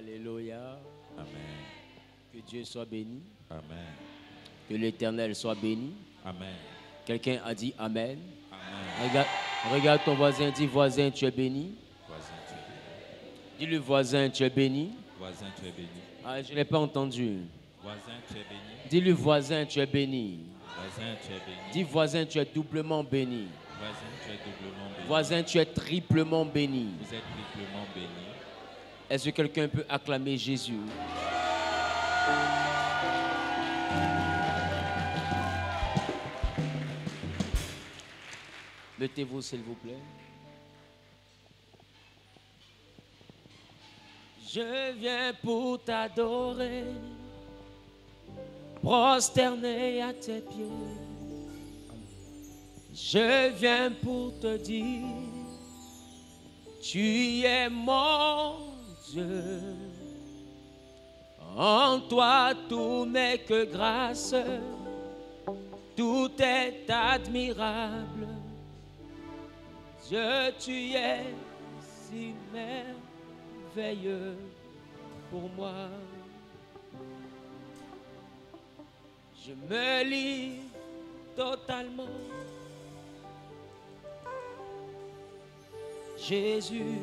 Alléluia. Amen. Que Dieu soit béni. Amen. Que l'Éternel soit béni. Amen. Quelqu'un a dit Amen. Amen. Regarde ton voisin, dis voisin, tu es béni. Voisin, tu es béni. Dis-le voisin, tu es béni. Voisin, tu es béni. Ah, je n'ai pas entendu. Voisin, tu es béni. Dis-le voisin, tu es béni. Voisin, tu es béni. Dis voisin, tu es doublement béni. Voisin, tu es doublement béni. Voisin, tu es triplement béni. Vous êtes triplement béni. Est-ce que quelqu'un peut acclamer Jésus? Mettez-vous, s'il vous plaît. Je viens pour t'adorer, prosterné à tes pieds. Je viens pour te dire, tu es mon Dieu. En toi tout n'est que grâce, tout est admirable. Dieu, tu es si merveilleux pour moi. Je me livre totalement. Jésus,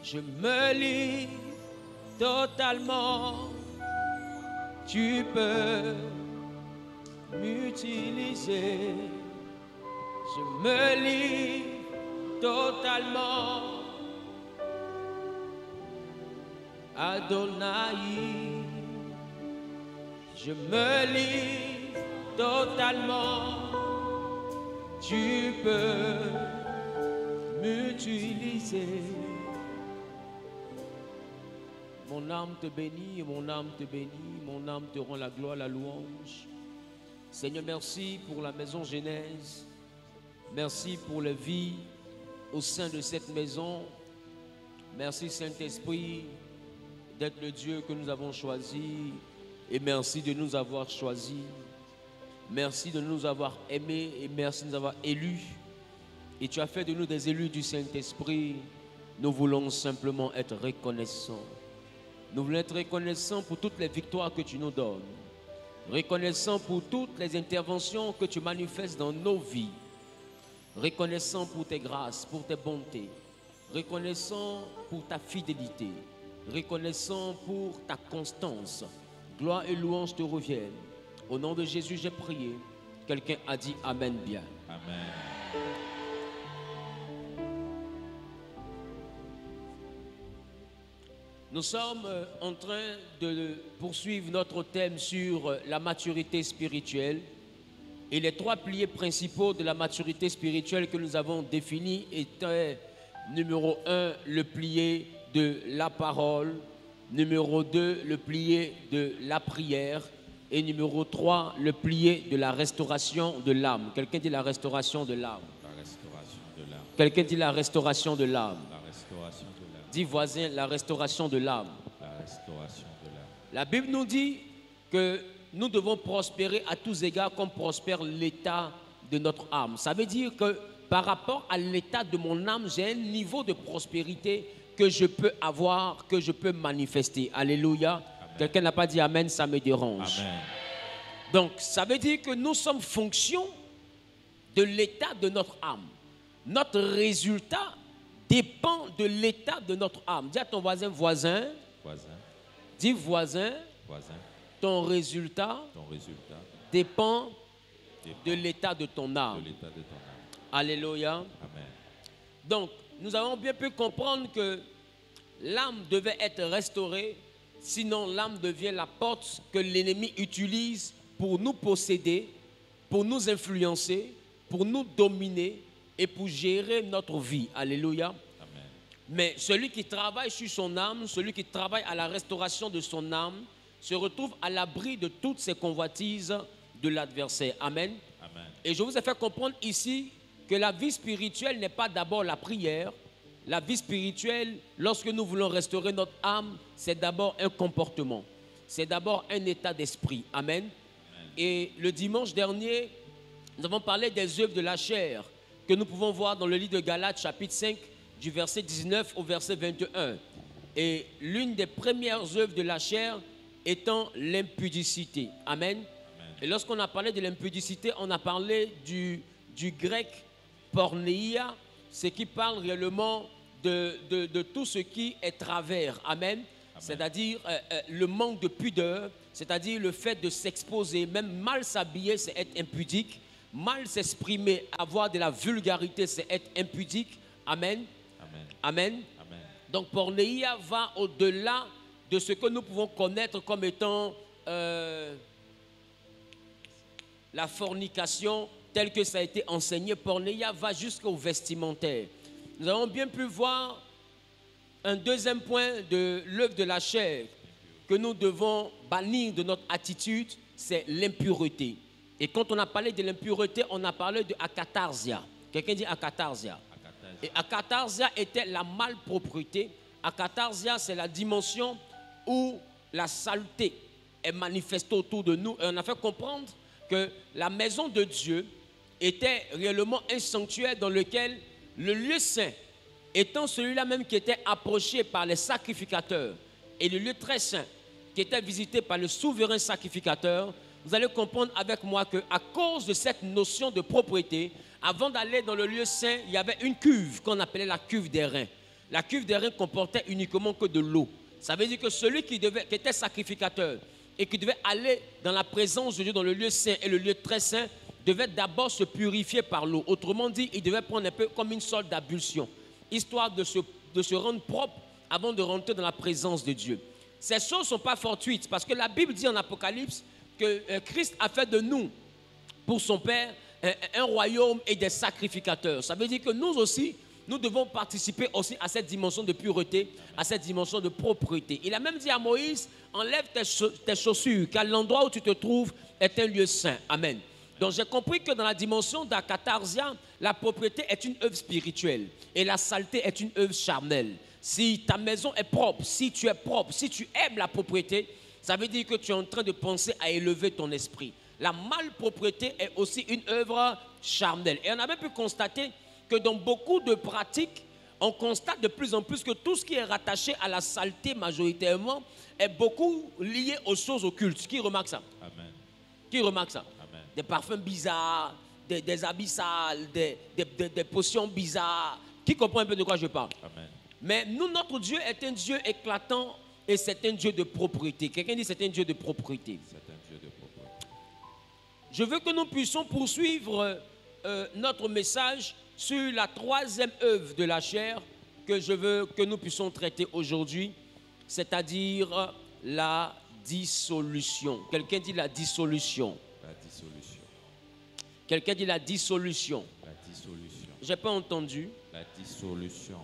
je me livre totalement. Tu peux m'utiliser. Je me livre totalement. Adonai, je me livre totalement. Tu peux m'utiliser. Mon âme te bénit, mon âme te bénit, mon âme te rend la gloire, la louange. Seigneur, merci pour la maison Genèse. Merci pour la vie au sein de cette maison. Merci Saint-Esprit d'être le Dieu que nous avons choisi. Et merci de nous avoir choisis. Merci de nous avoir aimés et merci de nous avoir élus. Et tu as fait de nous des élus du Saint-Esprit. Nous voulons simplement être reconnaissants. Nous voulons être reconnaissants pour toutes les victoires que tu nous donnes. Reconnaissants pour toutes les interventions que tu manifestes dans nos vies. Reconnaissants pour tes grâces, pour tes bontés. Reconnaissants pour ta fidélité. Reconnaissants pour ta constance. Gloire et louange te reviennent. Au nom de Jésus, j'ai prié. Quelqu'un a dit Amen bien. Amen. Nous sommes en train de poursuivre notre thème sur la maturité spirituelle. Et les trois piliers principaux de la maturité spirituelle que nous avons définis étaient numéro 1, le pilier de la parole, numéro 2, le pilier de la prière et numéro 3, le pilier de la restauration de l'âme. Quelqu'un dit la restauration de l'âme. La restauration de l'âme. Quelqu'un dit la restauration de l'âme. La restauration de l'âme. Dis voisin, la restauration de l'âme. La restauration de l'âme. La Bible nous dit que nous devons prospérer à tous égards comme prospère l'état de notre âme. Ça veut dire que par rapport à l'état de mon âme, j'ai un niveau de prospérité que je peux avoir, que je peux manifester. Alléluia. Quelqu'un n'a pas dit Amen, ça me dérange. Amen. Donc, ça veut dire que nous sommes fonction de l'état de notre âme. Notre résultat dépend de l'état de notre âme. Dis à ton voisin, voisin. Voisin. Dis voisin. Voisin. Ton résultat dépend de l'état de ton âme. De l'état de ton âme. Alléluia. Amen. Donc, nous avons bien pu comprendre que l'âme devait être restaurée, sinon l'âme devient la porte que l'ennemi utilise pour nous posséder, pour nous influencer, pour nous dominer et pour gérer notre vie. Alléluia. Amen. Mais celui qui travaille sur son âme, celui qui travaille à la restauration de son âme, se retrouve à l'abri de toutes ces convoitises de l'adversaire. Amen. Amen. Et je vous ai fait comprendre ici que la vie spirituelle n'est pas d'abord la prière. La vie spirituelle, lorsque nous voulons restaurer notre âme, c'est d'abord un comportement. C'est d'abord un état d'esprit. Amen. Amen. Et le dimanche dernier, nous avons parlé des œuvres de la chair que nous pouvons voir dans le livre de Galates, chapitre 5, du verset 19 au verset 21. Et l'une des premières œuvres de la chair étant l'impudicité. Amen. Et lorsqu'on a parlé de l'impudicité, on a parlé du grec porneia, ce qui parle réellement de tout ce qui est travers. Amen. C'est-à-dire le manque de pudeur, c'est-à-dire le fait de s'exposer, même mal s'habiller, c'est être impudique. Mal s'exprimer, avoir de la vulgarité, c'est être impudique. Amen. Amen. Amen. Amen. Donc porneia va au-delà de ce que nous pouvons connaître comme étant la fornication telle que ça a été enseigné. Porneia va jusqu'au vestimentaire. Nous avons bien pu voir un deuxième point de l'œuvre de la chair que nous devons bannir de notre attitude, c'est l'impureté. Et quand on a parlé de l'impureté, on a parlé de akatarsia. Quelqu'un dit akatarsia. Et akatarsia était la malpropreté. Akatarsia, c'est la dimension où la saleté est manifestée autour de nous. Et on a fait comprendre que la maison de Dieu était réellement un sanctuaire dans lequel le lieu saint, étant celui-là même qui était approché par les sacrificateurs, et le lieu très saint qui était visité par le souverain sacrificateur, vous allez comprendre avec moi qu'à cause de cette notion de propriété, avant d'aller dans le lieu saint, il y avait une cuve qu'on appelait la cuve des reins. La cuve des reins comportait uniquement que de l'eau. Ça veut dire que celui qui était sacrificateur et qui devait aller dans la présence de Dieu dans le lieu saint et le lieu très saint, devait d'abord se purifier par l'eau. Autrement dit, il devait prendre un peu comme une sorte d'ablution, histoire de se rendre propre avant de rentrer dans la présence de Dieu. Ces choses ne sont pas fortuites parce que la Bible dit en Apocalypse que Christ a fait de nous, pour son Père, un royaume et des sacrificateurs. Ça veut dire que nous aussi, nous devons participer aussi à cette dimension de pureté, à cette dimension de propreté. Il a même dit à Moïse, enlève tes chaussures, car l'endroit où tu te trouves est un lieu saint. Amen. Donc j'ai compris que dans la dimension d'akatarsia, la propriété est une œuvre spirituelle et la saleté est une œuvre charnelle. Si ta maison est propre, si tu es propre, si tu aimes la propriété, ça veut dire que tu es en train de penser à élever ton esprit. La malpropreté est aussi une œuvre charnelle. Et on a même pu constater que dans beaucoup de pratiques, on constate de plus en plus que tout ce qui est rattaché à la saleté majoritairement est beaucoup lié aux choses occultes. Qui remarque ça? Amen. Qui remarque ça? Amen. Des parfums bizarres, des habits sales, des potions bizarres. Qui comprend un peu de quoi je parle? Amen. Mais nous, notre Dieu est un Dieu éclatant et c'est un Dieu de propriété. Quelqu'un dit c'est un Dieu de propriété. C'est un Dieu de propriété. Je veux que nous puissions poursuivre notre message sur la troisième œuvre de la chair que je veux que nous puissions traiter aujourd'hui, c'est-à-dire la dissolution. Quelqu'un dit la dissolution. La dissolution. Quelqu'un dit la dissolution. La dissolution. Je n'ai pas entendu. La dissolution.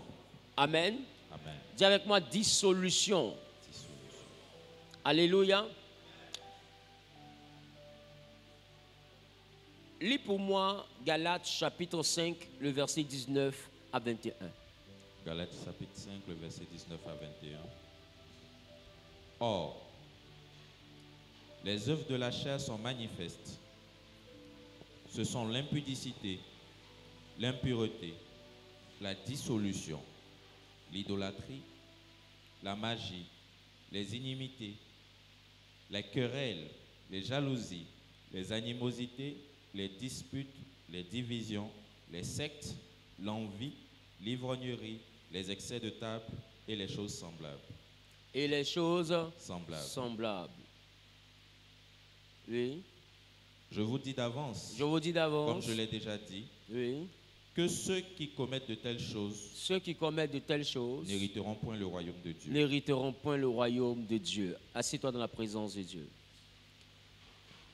Amen. Amen. Dis avec moi dissolution. Dissolution. Alléluia. Lis pour moi Galates chapitre 5, le verset 19 à 21. Galates chapitre 5, le verset 19 à 21. Or, les œuvres de la chair sont manifestes. Ce sont l'impudicité, l'impureté, la dissolution, l'idolâtrie, la magie, les inimités, les querelles, les jalousies, les animosités, les disputes, les divisions, les sectes, l'envie, l'ivrognerie, les excès de table et les choses semblables. Et les choses semblables. Oui. Je vous dis d'avance. Je vous dis d'avance. Comme je l'ai déjà dit. Oui. Que ceux qui commettent de telles choses. Ceux qui commettent de telles choses. N'hériteront point le royaume de Dieu. N'hériteront point le royaume de Dieu. Assieds-toi dans la présence de Dieu.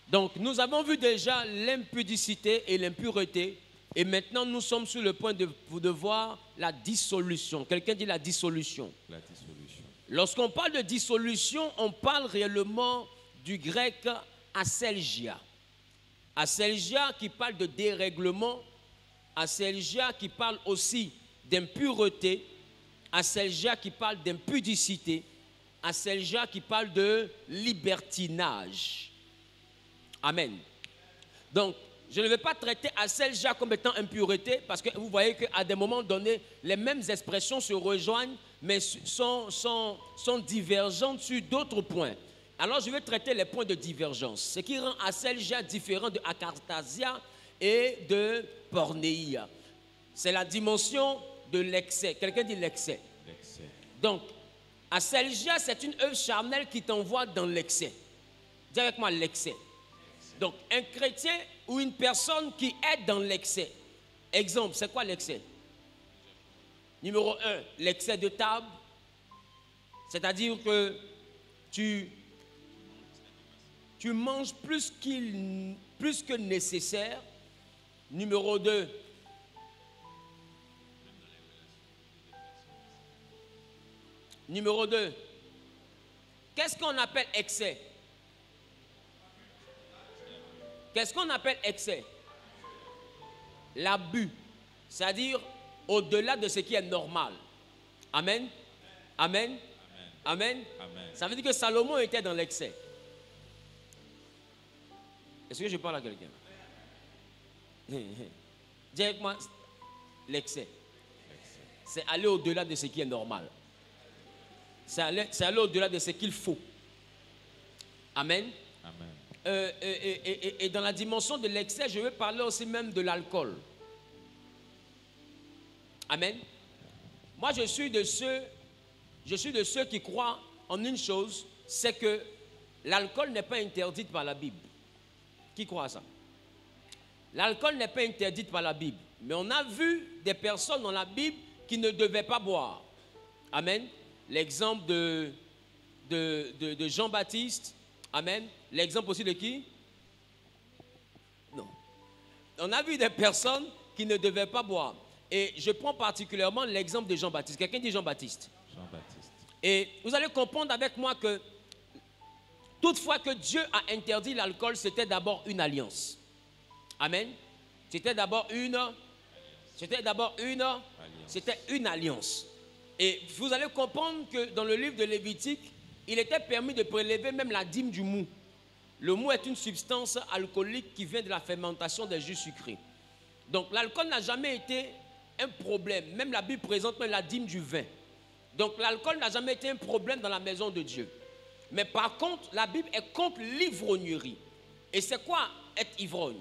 Donc, nous avons vu déjà l'impudicité et l'impureté. Et maintenant, nous sommes sur le point de voir la dissolution. Quelqu'un dit la dissolution. La dissolution. Lorsqu'on parle de dissolution, on parle réellement du grec aselgia. Aselgia qui parle de dérèglement. Aselgia qui parle aussi d'impureté. Aselgia qui parle d'impudicité. Aselgia qui parle de libertinage. Amen. Donc, je ne vais pas traiter aselja comme étant impureté, parce que vous voyez qu'à des moments donnés, les mêmes expressions se rejoignent, mais sont divergentes sur d'autres points. Alors je vais traiter les points de divergence, ce qui rend aselja différent de akartasia et de porneia. C'est la dimension de l'excès. Quelqu'un dit l'excès. Donc, aselja, c'est une œuvre charnelle qui t'envoie dans l'excès. Dis avec moi l'excès. Donc, un chrétien ou une personne qui est dans l'excès. Exemple, c'est quoi l'excès? Numéro 1, l'excès de table. C'est-à-dire que tu manges plus que nécessaire. Numéro 2, qu'est-ce qu'on appelle excès? Qu'est-ce qu'on appelle excès? L'abus, c'est-à-dire au-delà de ce qui est normal. Amen. Amen. Amen. Amen. Ça veut dire que Salomon était dans l'excès. Est-ce que je parle à quelqu'un? Dis avec moi, l'excès. C'est aller au-delà de ce qui est normal. C'est aller au-delà de ce qu'il faut. Amen. Amen. Et dans la dimension de l'excès, je vais parler aussi même de l'alcool. Amen. Moi, je suis de ceux qui croient en une chose, c'est que l'alcool n'est pas interdit par la Bible. Qui croit à ça? L'alcool n'est pas interdit par la Bible. Mais on a vu des personnes dans la Bible qui ne devaient pas boire. Amen. L'exemple de Jean-Baptiste. Amen. L'exemple aussi de qui? Non. On a vu des personnes qui ne devaient pas boire. Et je prends particulièrement l'exemple de Jean-Baptiste. Quelqu'un dit Jean-Baptiste? Jean-Baptiste. Et vous allez comprendre avec moi que toutefois que Dieu a interdit l'alcool, c'était d'abord une alliance. Amen. C'était d'abord une alliance. Et vous allez comprendre que dans le livre de Lévitique, il était permis de prélever même la dîme du mou. Le mou est une substance alcoolique qui vient de la fermentation des jus sucrés. Donc l'alcool n'a jamais été un problème. Même la Bible présente même la dîme du vin. Donc l'alcool n'a jamais été un problème dans la maison de Dieu. Mais par contre, la Bible est contre l'ivrognerie. Et c'est quoi être ivrogne?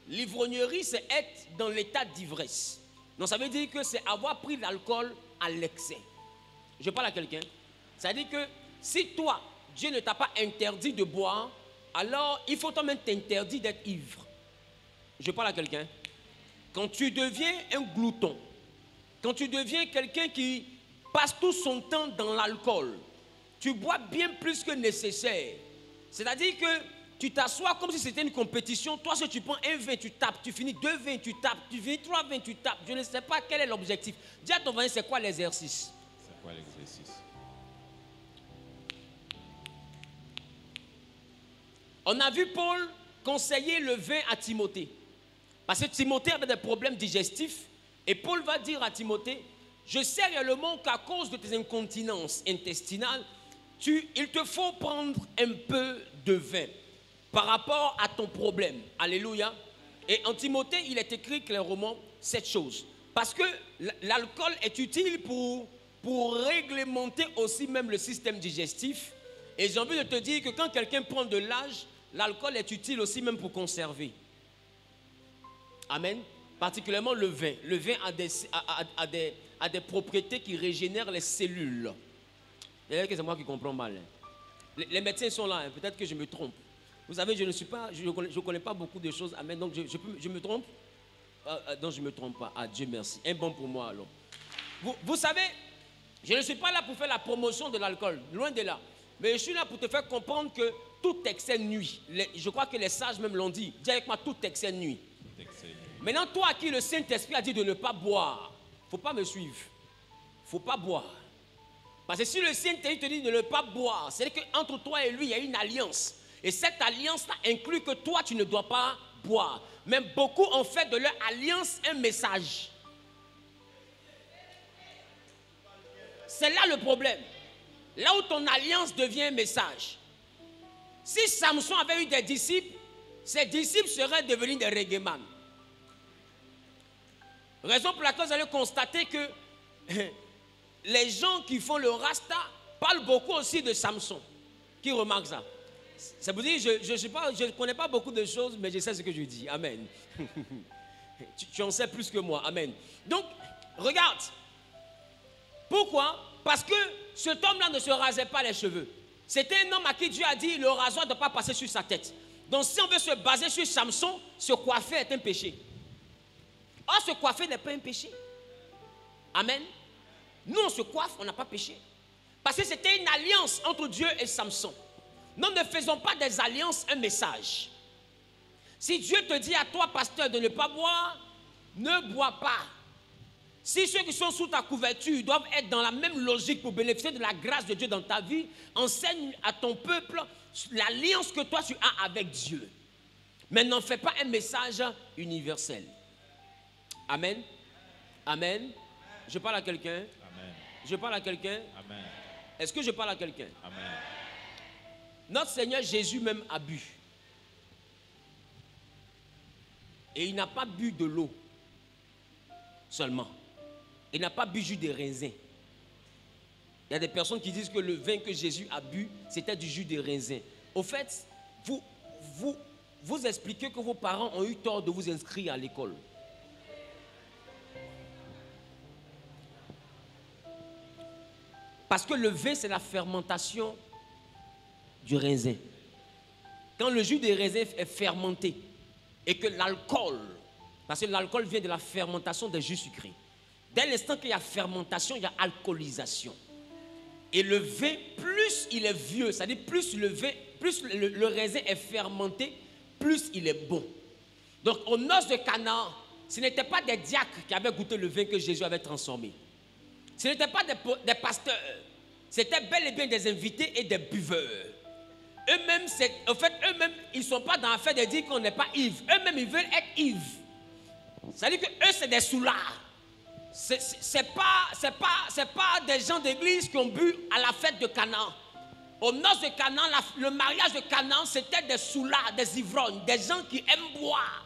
L'ivrognerie, c'est être dans l'état d'ivresse. Donc ça veut dire que c'est avoir pris l'alcool à l'excès. Je parle à quelqu'un. Ça veut dire que si toi, Dieu ne t'a pas interdit de boire, alors il faut toi-même t'interdire d'être ivre. Je parle à quelqu'un. Quand tu deviens un glouton, quand tu deviens quelqu'un qui passe tout son temps dans l'alcool, tu bois bien plus que nécessaire. C'est-à-dire que tu t'assois comme si c'était une compétition. Toi, si tu prends un vin, tu tapes. Tu finis 2 vins, tu tapes. Tu finis 3 vins, tu tapes. Je ne sais pas quel est l'objectif. Dis à ton voisin, c'est quoi l'exercice? C'est quoi l'exercice? On a vu Paul conseiller le vin à Timothée. Parce que Timothée avait des problèmes digestifs. Et Paul va dire à Timothée, je sais réellement qu'à cause de tes incontinences intestinales, il te faut prendre un peu de vin par rapport à ton problème. Alléluia. Et en Timothée, il est écrit clairement cette chose. Parce que l'alcool est utile pour réglementer aussi même le système digestif. Et j'ai envie de te dire que quand quelqu'un prend de l'âge, l'alcool est utile aussi même pour conserver. Amen. Particulièrement le vin. Le vin a des propriétés qui régénèrent les cellules. C'est moi qui comprends mal. Les médecins sont là. Peut-être que je me trompe. Vous savez, je ne connais pas beaucoup de choses. Amen. Donc, je me trompe. Non, je ne me trompe pas. Ah, Dieu merci. Un bon pour moi alors. Vous savez, je ne suis pas là pour faire la promotion de l'alcool. Loin de là. Mais je suis là pour te faire comprendre que tout excès nuit. Je crois que les sages même l'ont dit. Dis avec moi, tout excès nuit. Maintenant, toi à qui le Saint-Esprit a dit de ne pas boire, il ne faut pas me suivre. Il ne faut pas boire. Parce que si le Saint-Esprit te dit de ne pas boire, c'est-à-dire qu'entre toi et lui, il y a une alliance. Et cette alliance-là inclut que toi, tu ne dois pas boire. Même beaucoup ont fait de leur alliance un message. C'est là le problème. Là où ton alliance devient un message. Si Samson avait eu des disciples, ses disciples seraient devenus des reggaeman. Raison pour laquelle vous allez constater que les gens qui font le rasta parlent beaucoup aussi de Samson. Qui remarque ça? Ça veut dire, je ne connais pas beaucoup de choses, mais je sais ce que je dis. Amen. tu en sais plus que moi. Amen. Donc, regarde. Pourquoi? Parce que cet homme-là ne se rasait pas les cheveux. C'était un homme à qui Dieu a dit, le rasoir ne doit pas passer sur sa tête. Donc, si on veut se baser sur Samson, se coiffer est un péché. Or, se coiffer n'est pas un péché. Amen. Nous, on se coiffe, on n'a pas péché. Parce que c'était une alliance entre Dieu et Samson. Nous ne faisons pas des alliances un message. Si Dieu te dit à toi, pasteur, de ne pas boire, ne bois pas. Si ceux qui sont sous ta couverture doivent être dans la même logique pour bénéficier de la grâce de Dieu dans ta vie, enseigne à ton peuple l'alliance que toi tu as avec Dieu. Mais n'en fais pas un message universel. Amen. Amen. Je parle à quelqu'un. Amen. Je parle à quelqu'un. Amen. Est-ce que je parle à quelqu'un? Amen. Notre Seigneur Jésus même a bu. Et il n'a pas bu de l'eau seulement. Il n'a pas bu jus de raisin. Il y a des personnes qui disent que le vin que Jésus a bu, c'était du jus de raisin. Au fait, vous expliquez que vos parents ont eu tort de vous inscrire à l'école. Parce que le vin, c'est la fermentation du raisin. Quand le jus de raisin est fermenté et que l'alcool, parce que l'alcool vient de la fermentation des jus sucrés. Dès l'instant qu'il y a fermentation, il y a alcoolisation. Et le vin, plus il est vieux, c'est-à-dire plus le vin, plus le raisin est fermenté, plus il est bon. Donc aux noces de Cana, ce n'était pas des diacres qui avaient goûté le vin que Jésus avait transformé. Ce n'étaient pas des pasteurs, c'était bel et bien des invités et des buveurs. Eux-mêmes, en fait, eux-mêmes, ils ne sont pas dans l'affaire de dire qu'on n'est pas ivre. Eux-mêmes, ils veulent être ivres. C'est-à-dire qu'eux, c'est des soulards. C'est pas des gens d'église qui ont bu à la fête de Canaan. Aux noces de Canaan, le mariage de Canaan, c'était des soulards, des ivrognes, des gens qui aiment boire.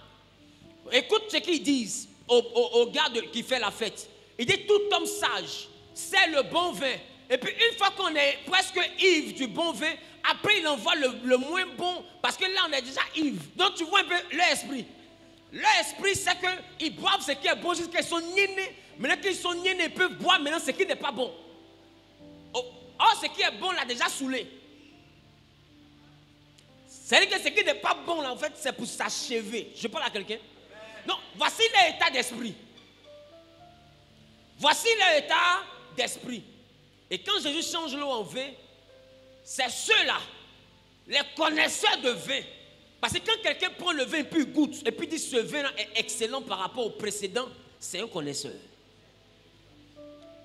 Écoute ce qu'ils disent au gars qui fait la fête. Il dit, tout homme sage, c'est le bon vin. Et puis une fois qu'on est presque ivre du bon vin, après il envoie le moins bon, parce que là on est déjà ivre. Donc tu vois un peu leur esprit. Leur esprit, c'est qu'ils boivent ce qui est bon jusqu'à ce qu'ils sont niais. Maintenant qu'ils sont niais, ils peuvent boire maintenant ce qui n'est pas bon. Or, ce qui est bon l'a déjà saoulé. C'est-à-dire que ce qui n'est pas bon, là, en fait, c'est pour s'achever. Je parle à quelqu'un. Non, voici leur état d'esprit. Voici leur état d'esprit. Et quand Jésus change l'eau en vin, c'est ceux-là, les connaisseurs de vin. Parce que quand quelqu'un prend le vin, puis il goûte, et puis dit ce vin-là est excellent par rapport au précédent, c'est un connaisseur.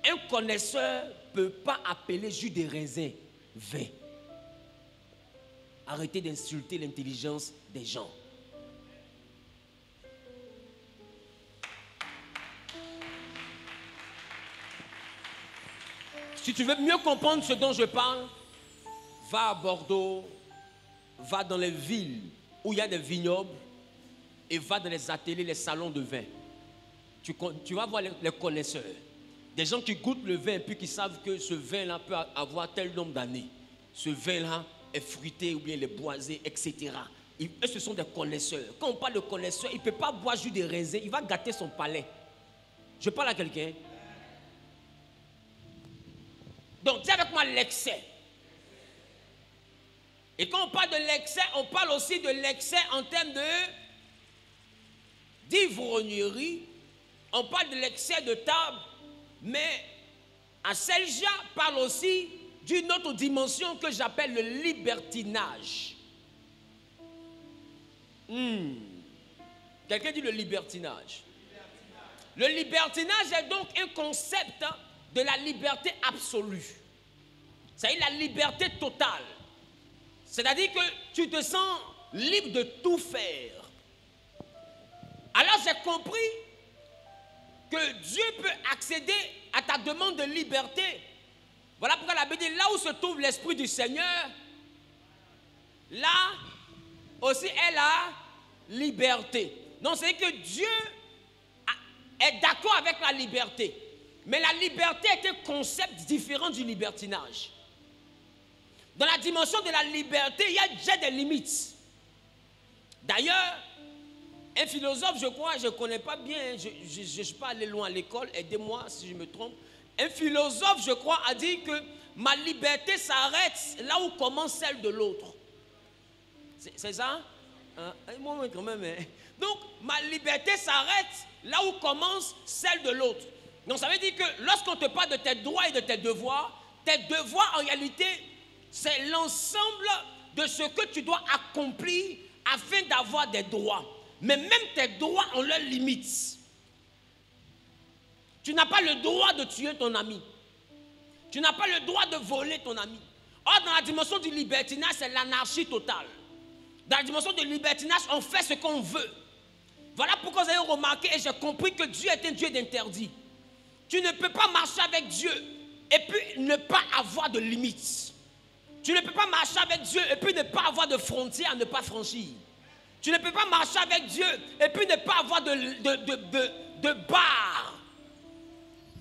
Un connaisseur ne peut pas appeler jus de raisin vin. Arrêtez d'insulter l'intelligence des gens. Si tu veux mieux comprendre ce dont je parle, va à Bordeaux, va dans les villes où il y a des vignobles et va dans les ateliers, les salons de vin. Tu vas voir les connaisseurs. Des gens qui goûtent le vin et puis qui savent que ce vin-là peut avoir tel nombre d'années. Ce vin-là est fruité ou bien il est boisé, etc. Eux, ce sont des connaisseurs. Quand on parle de connaisseurs, il ne peut pas boire jus de raisin, il va gâter son palais. Je parle à quelqu'un. Donc, dis avec moi l'excès. Et quand on parle de l'excès, on parle aussi de l'excès en termes d'ivrognerie. On parle de l'excès de table. Mais Aselja parle aussi d'une autre dimension que j'appelle le libertinage. Quelqu'un dit le libertinage. Le libertinage est donc un concept de la liberté absolue. C'est-à-dire la liberté totale. C'est-à-dire que tu te sens libre de tout faire. Alors j'ai compris que Dieu peut accéder à ta demande de liberté. Voilà pourquoi la Bible dit, là où se trouve l'Esprit du Seigneur, là aussi est la liberté. Donc c'est que Dieu est d'accord avec la liberté. Mais la liberté est un concept différent du libertinage. Dans la dimension de la liberté, il y a déjà des limites. D'ailleurs, un philosophe, je crois, je ne connais pas bien, je ne suis pas allé loin à l'école, aidez-moi si je me trompe. Un philosophe, je crois, a dit que ma liberté s'arrête là où commence celle de l'autre. C'est ça? Moi, quand même. Hein. Donc, ma liberté s'arrête là où commence celle de l'autre. Donc, ça veut dire que lorsqu'on te parle de tes droits et de tes devoirs en réalité, c'est l'ensemble de ce que tu dois accomplir afin d'avoir des droits. Mais même tes droits ont leurs limites. Tu n'as pas le droit de tuer ton ami. Tu n'as pas le droit de voler ton ami. Or, dans la dimension du libertinage, c'est l'anarchie totale. Dans la dimension du libertinage, on fait ce qu'on veut. Voilà pourquoi vous avez remarqué et j'ai compris que Dieu est un Dieu d'interdit. Tu ne peux pas marcher avec Dieu et puis ne pas avoir de limites. Tu ne peux pas marcher avec Dieu et puis ne pas avoir de frontières à ne pas franchir. Tu ne peux pas marcher avec Dieu et puis ne pas avoir de barres.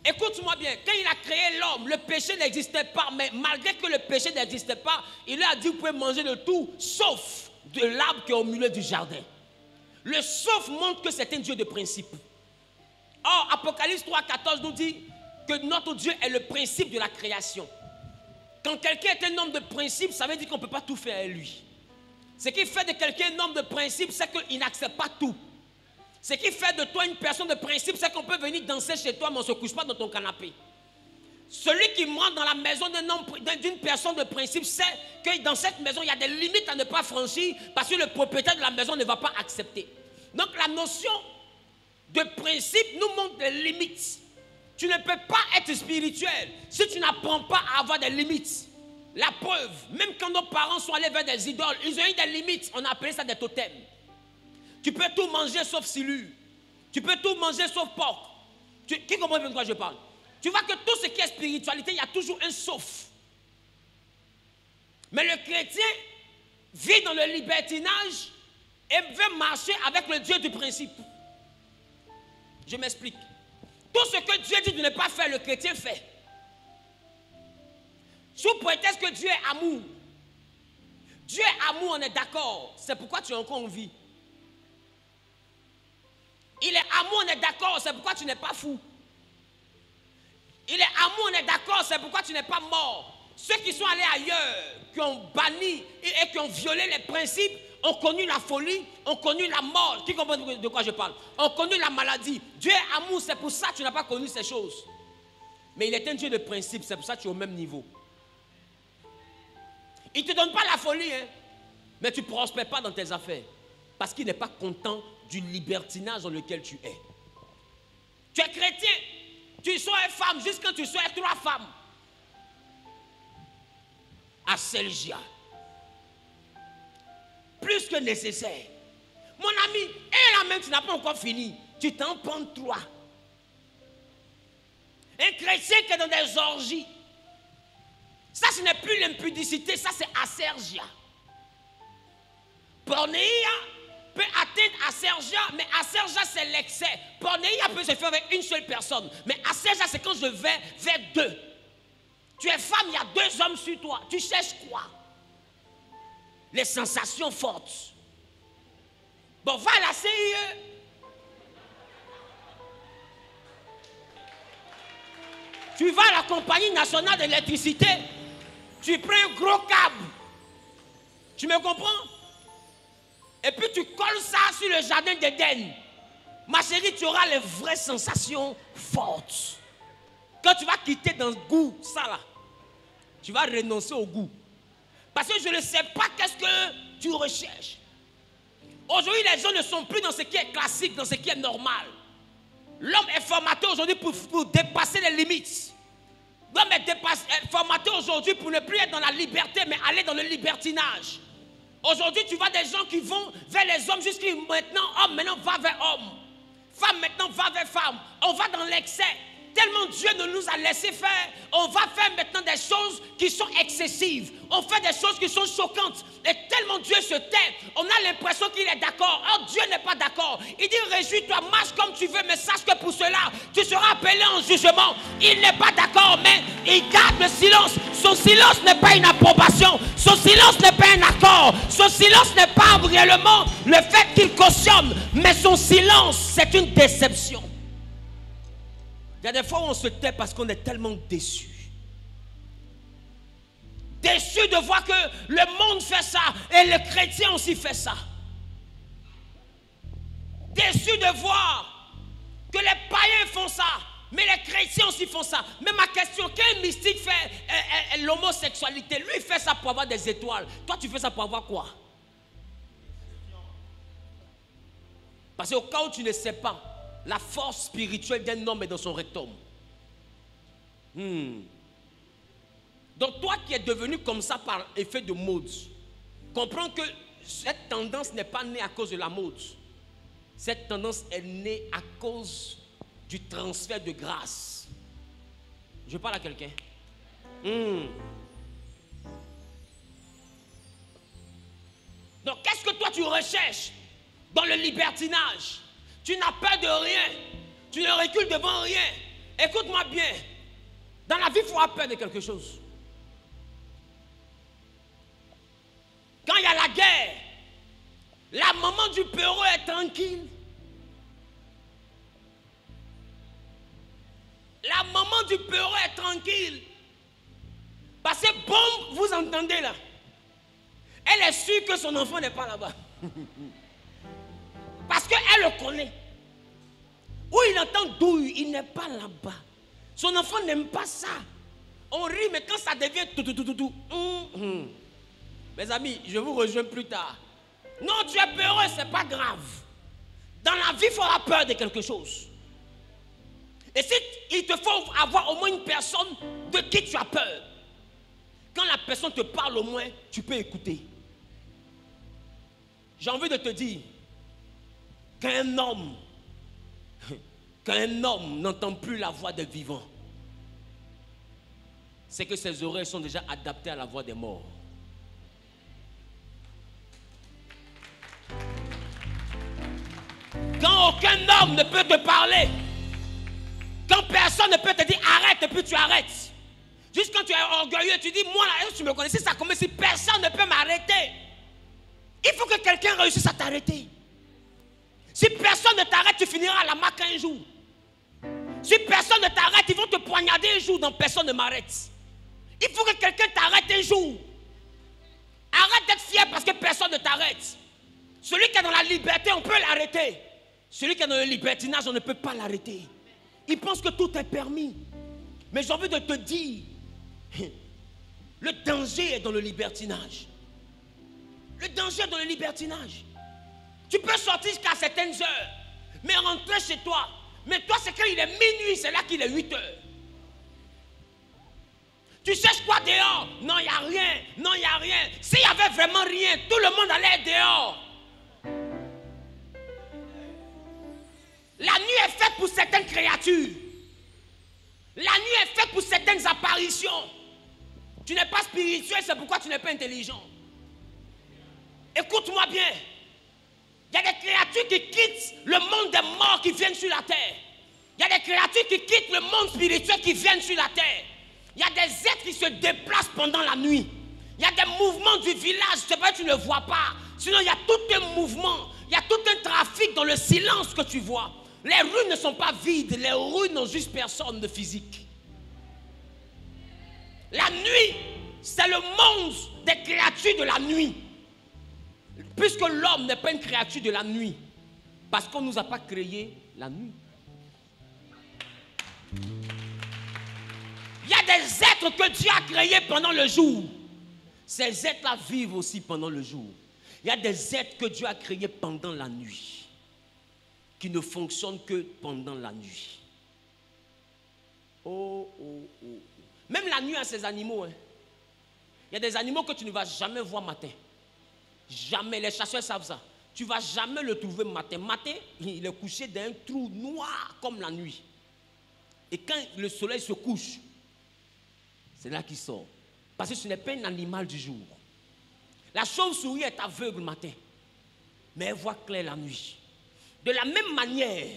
Écoute-moi bien, quand il a créé l'homme, le péché n'existait pas, mais malgré que le péché n'existait pas, il lui a dit, vous pouvez manger de tout, sauf de l'arbre qui est au milieu du jardin. Le sauf montre que c'est un Dieu de principe. Or, Apocalypse 3,14 nous dit que notre Dieu est le principe de la création. Quand quelqu'un est un homme de principe, ça veut dire qu'on ne peut pas tout faire à lui. Ce qui fait de quelqu'un un homme de principe, c'est qu'il n'accepte pas tout. Ce qui fait de toi une personne de principe, c'est qu'on peut venir danser chez toi, mais on ne se couche pas dans ton canapé. Celui qui rentre dans la maison d'une personne de principe sait que dans cette maison, il y a des limites à ne pas franchir parce que le propriétaire de la maison ne va pas accepter. Donc la notion de principe nous montre des limites. Tu ne peux pas être spirituel si tu n'apprends pas à avoir des limites. La preuve, même quand nos parents sont allés vers des idoles, ils ont eu des limites. On a appelé ça des totems. Tu peux tout manger sauf silure. Tu peux tout manger sauf porc. Qui comprend de quoi je parle? Tu vois que tout ce qui est spiritualité, il y a toujours un sauf. Mais le chrétien vit dans le libertinage et veut marcher avec le Dieu du principe. Je m'explique. Tout ce que Dieu dit de ne pas faire, le chrétien fait. Sous prétexte que Dieu est amour. Dieu est amour, on est d'accord. C'est pourquoi tu es encore en vie. Il est amour, on est d'accord. C'est pourquoi tu n'es pas fou. Il est amour, on est d'accord. C'est pourquoi tu n'es pas mort. Ceux qui sont allés ailleurs, qui ont banni et qui ont violé les principes, ont connu la folie, ont connu la mort. Qui comprend de quoi je parle? Ont connu la maladie. Dieu est amour, c'est pour ça que tu n'as pas connu ces choses. Mais il est un Dieu de principe, c'est pour ça que tu es au même niveau. Il ne te donne pas la folie, hein, mais tu ne prospères pas dans tes affaires. Parce qu'il n'est pas content du libertinage dans lequel tu es. Tu es chrétien, tu sois une femme, jusqu'à tu sois 3 femmes. À Selgia. Plus que nécessaire. Mon ami, et là même tu n'as pas encore fini. Tu t'en prends 3. Un chrétien qui est dans des orgies. Ça, ce n'est plus l'impudicité, ça c'est asergia. Pornéia peut atteindre asergia, mais asergia c'est l'excès. Pornéia peut se faire avec une seule personne, mais asergia c'est quand je vais vers 2. Tu es femme, il y a 2 hommes sur toi. Tu cherches quoi? Les sensations fortes. Bon, va à la CIE. Tu vas à la compagnie nationale d'électricité. Tu prends un gros câble. Tu me comprends? Et puis tu colles ça sur le jardin d'Éden. Ma chérie, tu auras les vraies sensations fortes. Quand tu vas quitter dans le goût, ça là, tu vas renoncer au goût. Parce que je ne sais pas qu'est-ce que tu recherches. Aujourd'hui, les gens ne sont plus dans ce qui est classique, dans ce qui est normal. L'homme est formaté aujourd'hui pour dépasser les limites. L'homme est formaté aujourd'hui pour ne plus être dans la liberté, mais aller dans le libertinage. Aujourd'hui, tu vois des gens qui vont vers les hommes jusqu'à maintenant, homme maintenant va vers homme. Femme maintenant va vers femme. On va dans l'excès. tellement Dieu ne nous a laissé faire, on va faire maintenant des choses qui sont excessives. On fait des choses qui sont choquantes. Et tellement Dieu se tait, on a l'impression qu'il est d'accord. Or, Dieu n'est pas d'accord. Il dit, réjouis-toi, marche comme tu veux, mais sache que pour cela, tu seras appelé en jugement. Il n'est pas d'accord, mais il garde le silence. Son silence n'est pas une approbation. Son silence n'est pas un accord. Son silence n'est pas réellement le fait qu'il cautionne. Mais son silence, c'est une déception. Il y a des fois où on se tait parce qu'on est tellement déçu. Déçu de voir que le monde fait ça et les chrétiens aussi fait ça. Déçu de voir que les païens font ça, mais les chrétiens aussi font ça. Mais ma question, quel mystique fait l'homosexualité? Lui, il fait ça pour avoir des étoiles. Toi, tu fais ça pour avoir quoi? Parce qu'au cas où tu ne sais pas, la force spirituelle d'un homme est dans son rectum. Donc toi qui es devenu comme ça par effet de mode, comprends que cette tendance n'est pas née à cause de la mode. Cette tendance est née à cause du transfert de grâce. Je parle à quelqu'un. Donc qu'est-ce que toi tu recherches dans le libertinage? Tu n'as peur de rien. Tu ne recules devant rien. Écoute-moi bien. Dans la vie, il faut avoir peur de quelque chose. Quand il y a la guerre, la maman du Pérou est tranquille. La maman du Pérou est tranquille. Parce que bombe, vous entendez là. Elle est sûre que son enfant n'est pas là-bas. Parce qu'elle le connaît. Où il entend douille, il n'est pas là-bas. Son enfant n'aime pas ça. On rit, mais quand ça devient tout. Mes amis, je vous rejoins plus tard. Non, tu es peureux, c'est pas grave. Dans la vie, il faut avoir peur de quelque chose. Et si il te faut avoir au moins une personne de qui tu as peur, quand la personne te parle au moins, tu peux écouter. J'ai envie de te dire qu'un homme n'entend plus la voix des vivants, c'est que ses oreilles sont déjà adaptées à la voix des morts. Quand aucun homme ne peut te parler, quand personne ne peut te dire arrête et puis tu arrêtes. Juste quand tu es orgueilleux, tu dis moi là, tu me connaissais, ça comme si personne ne peut m'arrêter. Il faut que quelqu'un réussisse à t'arrêter. Si personne ne t'arrête, tu finiras à la Mac un jour. Si personne ne t'arrête, ils vont te poignarder un jour, donc personne ne m'arrête. Il faut que quelqu'un t'arrête un jour. Arrête d'être fier parce que personne ne t'arrête. Celui qui est dans la liberté, on peut l'arrêter. Celui qui est dans le libertinage, on ne peut pas l'arrêter. Il pense que tout est permis. Mais j'ai envie de te dire, le danger est dans le libertinage. Le danger est dans le libertinage. Tu peux sortir jusqu'à certaines heures, mais rentrer chez toi. Mais toi, c'est quand il est minuit, c'est là qu'il est 8 heures. Tu cherches quoi dehors? Non, il n'y a rien. Non, il n'y a rien. S'il n'y avait vraiment rien, tout le monde allait être dehors. La nuit est faite pour certaines créatures. La nuit est faite pour certaines apparitions. Tu n'es pas spirituel, c'est pourquoi tu n'es pas intelligent. Écoute-moi bien. Il y a des créatures qui quittent le monde des morts qui viennent sur la terre. Il y a des créatures qui quittent le monde spirituel qui viennent sur la terre. Il y a des êtres qui se déplacent pendant la nuit. Il y a des mouvements du village, c'est vrai que tu ne vois pas. Sinon, il y a tout un mouvement, il y a tout un trafic dans le silence que tu vois. Les rues ne sont pas vides, les rues n'ont juste personne de physique. La nuit, c'est le monde des créatures de la nuit. Puisque l'homme n'est pas une créature de la nuit. Parce qu'on ne nous a pas créé la nuit. Il y a des êtres que Dieu a créés pendant le jour. Ces êtres-là vivent aussi pendant le jour. Il y a des êtres que Dieu a créés pendant la nuit. Qui ne fonctionnent que pendant la nuit. Oh. Même la nuit a ses animaux. Hein. Il y a des animaux que tu ne vas jamais voir matin. Jamais. Les chasseurs savent ça. Tu ne vas jamais le trouver matin. Matin, il est couché dans un trou noir comme la nuit. Et quand le soleil se couche, c'est là qu'il sort. Parce que ce n'est pas un animal du jour. La chauve-souris est aveugle le matin, mais elle voit clair la nuit. De la même manière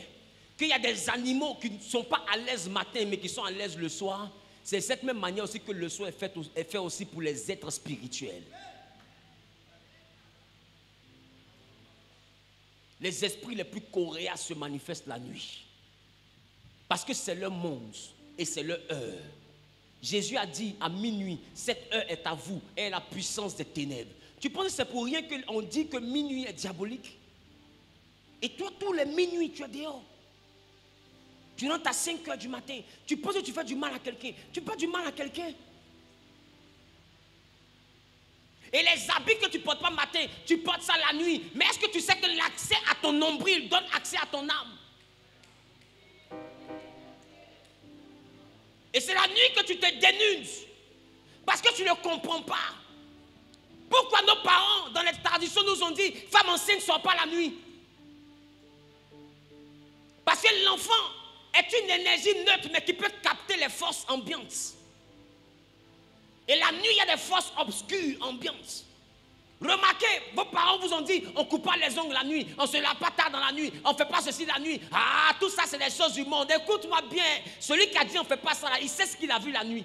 qu'il y a des animaux qui ne sont pas à l'aise le matin, mais qui sont à l'aise le soir, c'est de cette même manière aussi que le soir est fait aussi pour les êtres spirituels. Les esprits les plus coriaces se manifestent la nuit. Parce que c'est leur monde et c'est leur heure. Jésus a dit à minuit, cette heure est à vous et est la puissance des ténèbres. Tu penses que c'est pour rien qu'on dit que minuit est diabolique? Et toi, tous les minuit, tu es dehors. Tu rentres à 5 heures du matin. Tu penses que tu fais du mal à quelqu'un. Tu fais du mal à quelqu'un. Et les habits que tu ne portes pas le matin, tu portes ça la nuit. Mais est-ce que tu sais que l'accès à ton nombril donne accès à ton âme? Et c'est la nuit que tu te dénudes. Parce que tu ne comprends pas. Pourquoi nos parents, dans les traditions, nous ont dit, femme enceinte ne sort pas la nuit? Parce que l'enfant est une énergie neutre, mais qui peut capter les forces ambiantes. Et la nuit, il y a des forces obscures, ambiantes. Remarquez, vos parents vous ont dit, on ne coupe pas les ongles la nuit, on ne se lave pas tard dans la nuit, on ne fait pas ceci la nuit. Ah, tout ça, c'est des choses du monde. Écoute-moi bien, celui qui a dit on ne fait pas ça là, il sait ce qu'il a vu la nuit.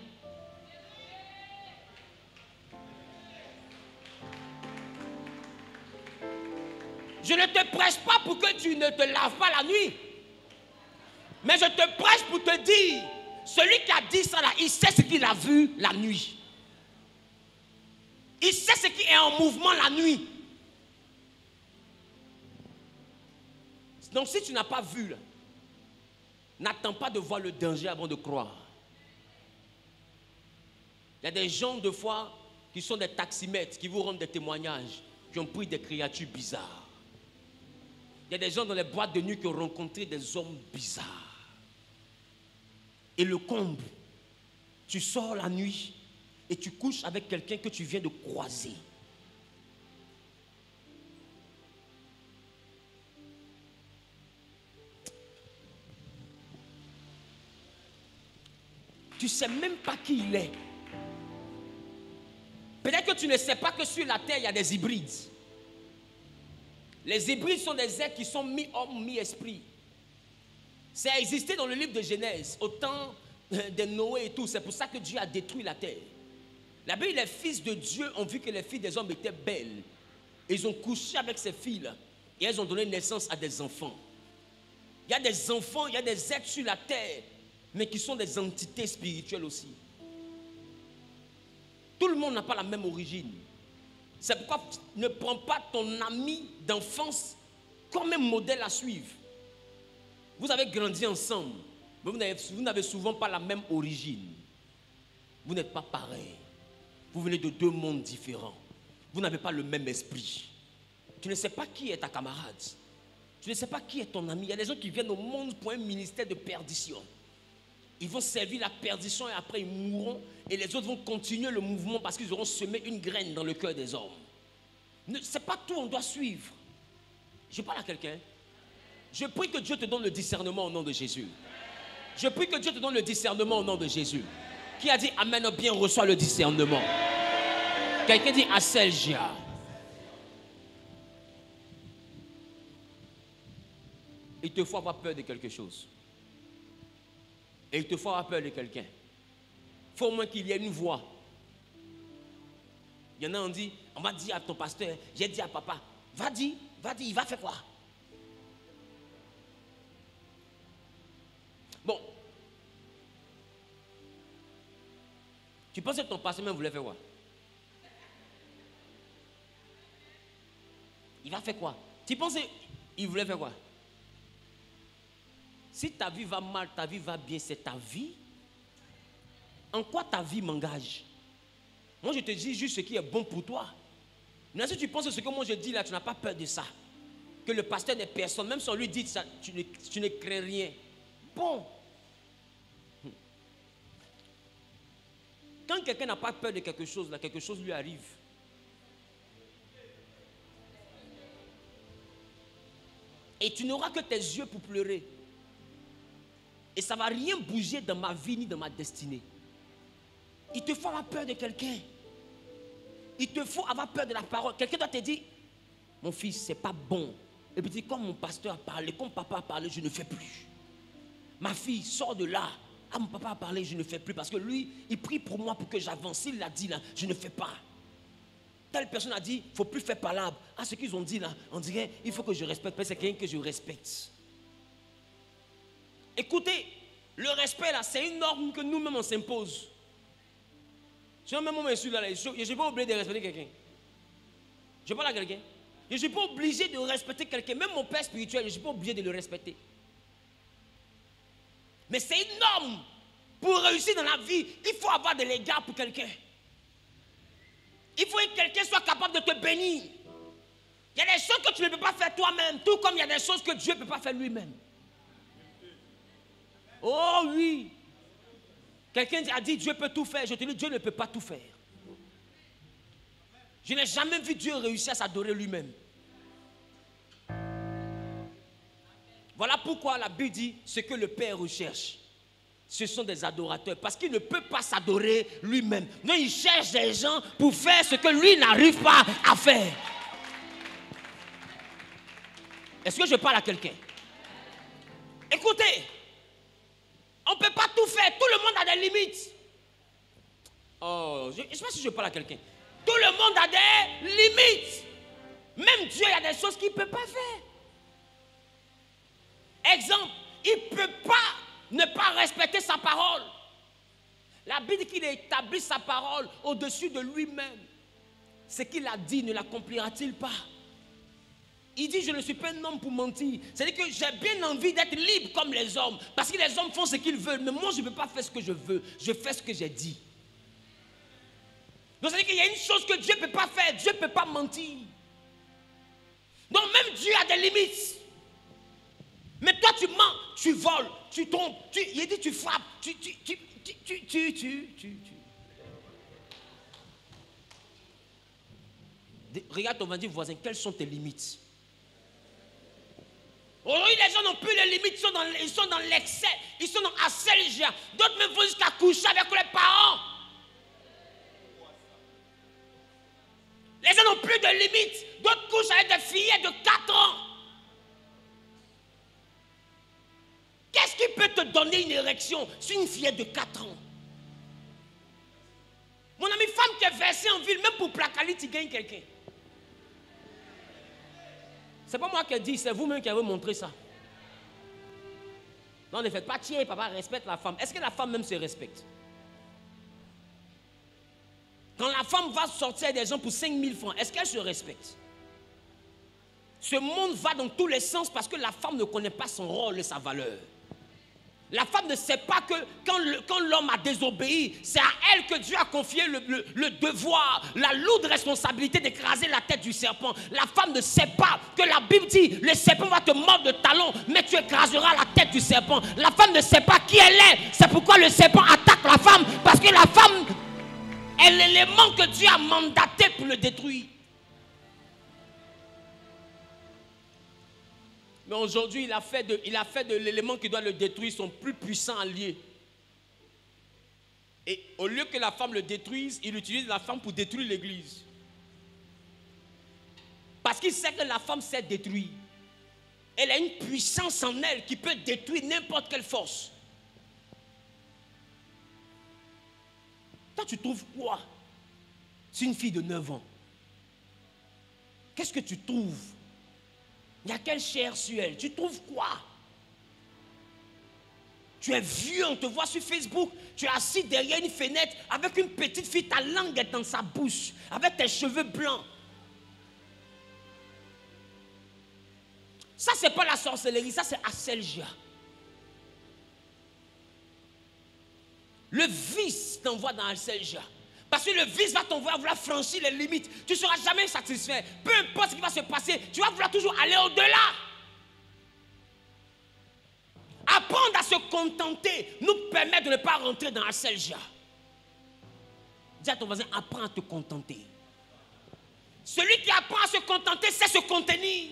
Je ne te prêche pas pour que tu ne te laves pas la nuit. Mais je te prêche pour te dire, celui qui a dit ça là, il sait ce qu'il a vu la nuit. Il sait ce qui est en mouvement la nuit. Donc si tu n'as pas vu, n'attends pas de voir le danger avant de croire. Il y a des gens de fois qui sont des taximètres, qui vous rendent des témoignages, qui ont pris des créatures bizarres. Il y a des gens dans les boîtes de nuit qui ont rencontré des hommes bizarres. Et le comble, tu sors la nuit et tu couches avec quelqu'un que tu viens de croiser. Tu ne sais même pas qui il est. Peut-être que tu ne sais pas que sur la terre, il y a des hybrides. Les hybrides sont des êtres qui sont mi-homme, mi-esprit. Ça a existé dans le livre de Genèse, au temps de Noé et tout. C'est pour ça que Dieu a détruit la terre. La Bible, les fils de Dieu ont vu que les filles des hommes étaient belles. Ils ont couché avec ces filles-là. Et elles ont donné naissance à des enfants. Il y a des enfants, il y a des êtres sur la terre, mais qui sont des entités spirituelles aussi. Tout le monde n'a pas la même origine. C'est pourquoi ne prends pas ton ami d'enfance comme un modèle à suivre. Vous avez grandi ensemble, mais vous n'avez souvent pas la même origine. Vous n'êtes pas pareil. Vous venez de deux mondes différents. Vous n'avez pas le même esprit. Tu ne sais pas qui est ta camarade. Tu ne sais pas qui est ton ami. Il y a des gens qui viennent au monde pour un ministère de perdition. Ils vont servir la perdition et après ils mourront. Et les autres vont continuer le mouvement parce qu'ils auront semé une graine dans le cœur des hommes. Ce n'est pas tout on doit suivre. Je parle à quelqu'un. Je prie que Dieu te donne le discernement au nom de Jésus. Je prie que Dieu te donne le discernement au nom de Jésus. Qui a dit Amen, bien reçoit le discernement. Quelqu'un dit Aselgia. Il te faut avoir peur de quelque chose. Et il te faut avoir peur de quelqu'un. Il faut au moins qu'il y ait une voix. Il y en a, on va dire à ton pasteur, j'ai dit à papa, va dire, il va faire quoi? Bon. Tu penses que ton pasteur même voulait faire quoi? Il va faire quoi? Tu penses qu'il voulait faire quoi? Si ta vie va mal, ta vie va bien, c'est ta vie. En quoi ta vie m'engage? Moi, je te dis juste ce qui est bon pour toi. Mais si tu penses que ce que moi je dis là, tu n'as pas peur de ça. Que le pasteur n'est personne, même si on lui dit ça, tu ne crains rien. Bon. Quand quelqu'un n'a pas peur de quelque chose, là, quelque chose lui arrive. Et tu n'auras que tes yeux pour pleurer. Et ça ne va rien bouger dans ma vie ni dans ma destinée. Il te faut avoir peur de quelqu'un. Il te faut avoir peur de la parole. Quelqu'un doit te dire, mon fils, ce n'est pas bon. Et puis comme mon pasteur a parlé, comme papa a parlé, je ne fais plus. Ma fille, sors de là. Ah, mon papa a parlé, je ne fais plus. Parce que lui, il prie pour moi pour que j'avance. Il l'a dit là, je ne fais pas. Telle personne a dit, il ne faut plus faire palabre. Ah, ce qu'ils ont dit là, on dirait, il faut que je respecte. C'est quelqu'un que je respecte. Écoutez, le respect là, c'est une norme que nous-mêmes on s'impose. Si même moi je suis là, je ne suis pas obligé de respecter quelqu'un. Je parle à quelqu'un. Je ne suis pas obligé de respecter quelqu'un. Même mon père spirituel, je ne suis pas obligé de le respecter. Mais c'est une norme. Pour réussir dans la vie, il faut avoir de l'égard pour quelqu'un. Il faut que quelqu'un soit capable de te bénir. Il y a des choses que tu ne peux pas faire toi-même, tout comme il y a des choses que Dieu ne peut pas faire lui-même. Oh oui. Quelqu'un a dit Dieu peut tout faire. Je te dis Dieu ne peut pas tout faire. Je n'ai jamais vu Dieu réussir à s'adorer lui-même. Voilà pourquoi la Bible dit ce que le Père recherche. Ce sont des adorateurs. Parce qu'il ne peut pas s'adorer lui-même. Non, il cherche des gens pour faire ce que lui n'arrive pas à faire. Est-ce que je parle à quelqu'un? Écoutez. On ne peut pas tout faire. Tout le monde a des limites. Oh, je ne sais pas si je parle à quelqu'un. Tout le monde a des limites. Même Dieu, il y a des choses qu'il ne peut pas faire. Exemple, il ne peut pas ne pas respecter sa parole. La Bible dit qu'il établit sa parole au-dessus de lui-même. Ce qu'il a dit, ne l'accomplira-t-il pas? Il dit, je ne suis pas un homme pour mentir. C'est-à-dire que j'ai bien envie d'être libre comme les hommes. Parce que les hommes font ce qu'ils veulent. Mais moi, je ne peux pas faire ce que je veux. Je fais ce que j'ai dit. Donc, c'est-à-dire qu'il y a une chose que Dieu ne peut pas faire. Dieu ne peut pas mentir. Donc, même Dieu a des limites. Mais toi, tu mens, tu voles, tu trompes. Il dit, tu frappes. Regarde ton voisin, quelles sont tes limites? Aujourd'hui, les gens n'ont plus les limites, ils sont dans l'excès, ils sont dans asselgia. D'autres même vont jusqu'à coucher avec les parents. Les gens n'ont plus de limites. D'autres couchent avec des fillettes de 4 ans. Qu'est-ce qui peut te donner une érection sur une fillette de 4 ans? Mon ami, femme qui est versée en ville, même pour Placali, tu gagnes quelqu'un. C'est pas moi qui ai dit, c'est vous-même qui avez montré ça. Non, ne faites pas tirer, papa, respecte la femme. Est-ce que la femme même se respecte? Quand la femme va sortir des gens pour 5 000 francs, est-ce qu'elle se respecte? Ce monde va dans tous les sens parce que la femme ne connaît pas son rôle et sa valeur. La femme ne sait pas que quand l'homme a désobéi, c'est à elle que Dieu a confié le devoir, la lourde responsabilité d'écraser la tête du serpent. La femme ne sait pas que la Bible dit, le serpent va te mordre le talon, mais tu écraseras la tête du serpent. La femme ne sait pas qui elle est. C'est pourquoi le serpent attaque la femme, parce que la femme est l'élément que Dieu a mandaté pour le détruire. Mais aujourd'hui, il a fait de l'élément qui doit le détruire son plus puissant allié. Et au lieu que la femme le détruise, il utilise la femme pour détruire l'église. Parce qu'il sait que la femme sait détruire. Elle a une puissance en elle qui peut détruire n'importe quelle force. Toi, tu trouves quoi? C'est une fille de 9 ans. Qu'est-ce que tu trouves? Il y a quelle chair sur elle? Tu trouves quoi? Tu es vieux, on te voit sur Facebook. Tu es assis derrière une fenêtre avec une petite fille, ta langue est dans sa bouche, avec tes cheveux blancs. Ça, c'est pas la sorcellerie, ça, c'est Aselgia. Le vice t'envoie dans Aselgia. Parce que le vice va t'envoyer à vouloir franchir les limites. Tu ne seras jamais satisfait. Peu importe ce qui va se passer, tu vas vouloir toujours aller au-delà. Apprendre à se contenter nous permet de ne pas rentrer dans la selja. Dis à ton voisin, apprends à te contenter. Celui qui apprend à se contenter sait se contenir.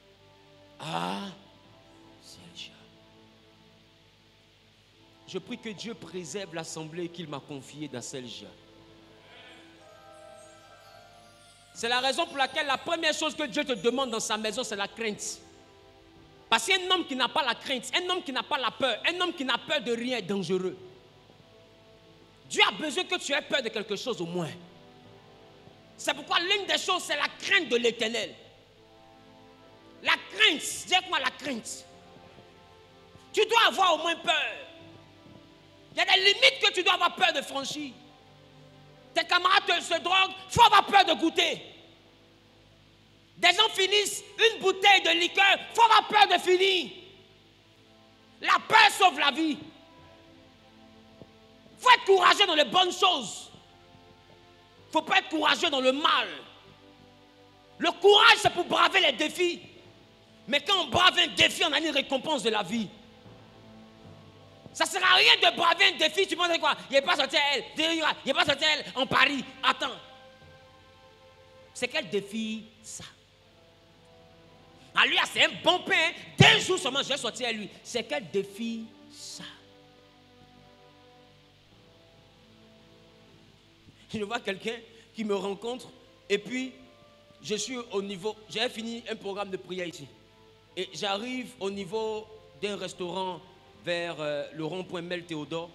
à Selja. Je prie que Dieu préserve l'assemblée qu'il m'a confiée dans Selja. C'est la raison pour laquelle la première chose que Dieu te demande dans sa maison, c'est la crainte. Parce qu'un homme qui n'a pas la crainte, un homme qui n'a pas la peur, un homme qui n'a peur de rien est dangereux. Dieu a besoin que tu aies peur de quelque chose au moins. C'est pourquoi l'une des choses, c'est la crainte de l'Éternel. La crainte, dis-moi la crainte. Tu dois avoir au moins peur. Il y a des limites que tu dois avoir peur de franchir. Tes camarades se droguent, il faut avoir peur de goûter. Des gens finissent une bouteille de liqueur, il faut avoir peur de finir. La peur sauve la vie. Il faut être courageux dans les bonnes choses. Il ne faut pas être courageux dans le mal. Le courage, c'est pour braver les défis. Mais quand on brave un défi, on a une récompense de la vie. Ça ne sert à rien de braver un défi. Tu penses quoi? Il n'est pas sorti à elle. Il n'est pas sorti à elle en Paris. Attends. C'est quel défi ça? Ah, lui, c'est un bon pain. D'un jour seulement, je vais sortir à lui. C'est quel défi ça? Je vois quelqu'un qui me rencontre et puis je suis au niveau, j'ai fini un programme de prière ici. Et j'arrive au niveau d'un restaurant vers le rond-point Mel Théodore.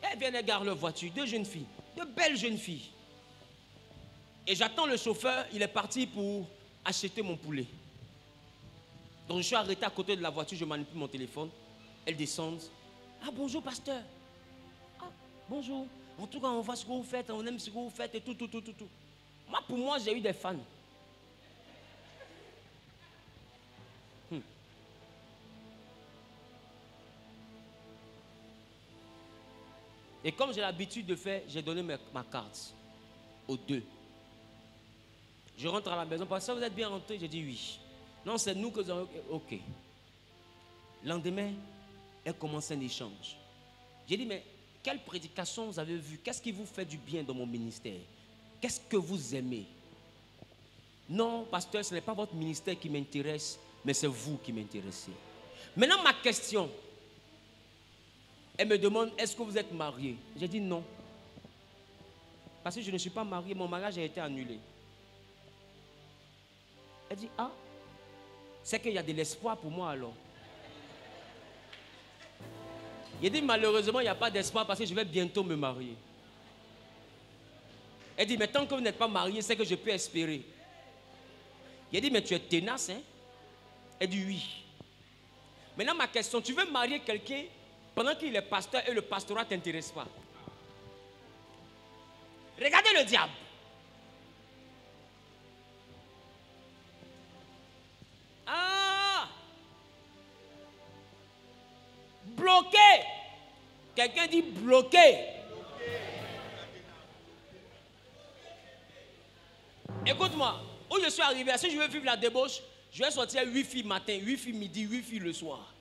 Elles viennent, elles garent leur voiture, deux jeunes filles, de belles jeunes filles. Et j'attends le chauffeur, il est parti pour acheter mon poulet. Donc je suis arrêté à côté de la voiture, je manipule mon téléphone. Elles descendent. Ah bonjour pasteur. Ah bonjour. En tout cas, on voit ce que vous faites, on aime ce que vous faites et tout. Moi, pour moi, j'ai eu des fans. Et comme j'ai l'habitude de faire, j'ai donné ma carte aux deux. Je rentre à la maison, parce que vous êtes bien rentrés, j'ai dit oui. Non, c'est nous que nous avons... Ok. Lendemain, elle commence un échange. J'ai dit, mais quelle prédication vous avez vue? Qu'est-ce qui vous fait du bien dans mon ministère? Qu'est-ce que vous aimez? Non, pasteur, ce n'est pas votre ministère qui m'intéresse, mais c'est vous qui m'intéressez. Maintenant, ma question, elle me demande, est-ce que vous êtes marié? J'ai dit non. Parce que je ne suis pas marié, mon mariage a été annulé. Elle dit, ah, c'est qu'il y a de l'espoir pour moi alors. Il dit malheureusement il n'y a pas d'espoir parce que je vais bientôt me marier. Elle dit mais tant que vous n'êtes pas marié, c'est que je peux espérer. Il dit mais tu es tenace, hein? Elle dit oui. Maintenant ma question, tu veux marier quelqu'un pendant qu'il est pasteur et le pastorat ne t'intéresse pas? Regardez le diable. Ah! Bloqué. Quelqu'un dit bloqué. Écoute-moi, où je suis arrivé, si je veux vivre la débauche, je vais sortir 8 filles matin, 8 filles midi, 8 filles le soir.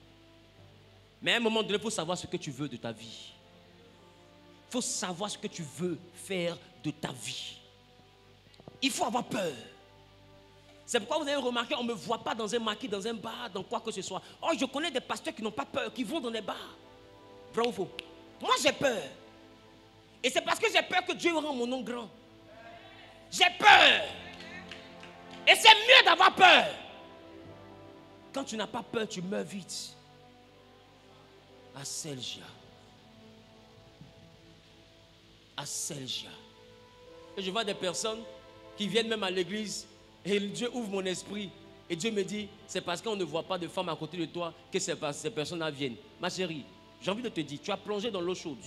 Mais à un moment donné, il faut savoir ce que tu veux de ta vie. Il faut savoir ce que tu veux faire de ta vie. Il faut avoir peur. C'est pourquoi vous avez remarqué, on ne me voit pas dans un maquis, dans un bar, dans quoi que ce soit. Oh, je connais des pasteurs qui n'ont pas peur, qui vont dans les bars. Vrai ou faux? Moi, j'ai peur. Et c'est parce que j'ai peur que Dieu rend mon nom grand. J'ai peur. Et c'est mieux d'avoir peur. Quand tu n'as pas peur, tu meurs vite. À Selja. À Selja. Et je vois des personnes qui viennent même à l'église et Dieu ouvre mon esprit. Et Dieu me dit, c'est parce qu'on ne voit pas de femmes à côté de toi que ces personnes-là viennent. Ma chérie, j'ai envie de te dire, tu as plongé dans l'eau chaude.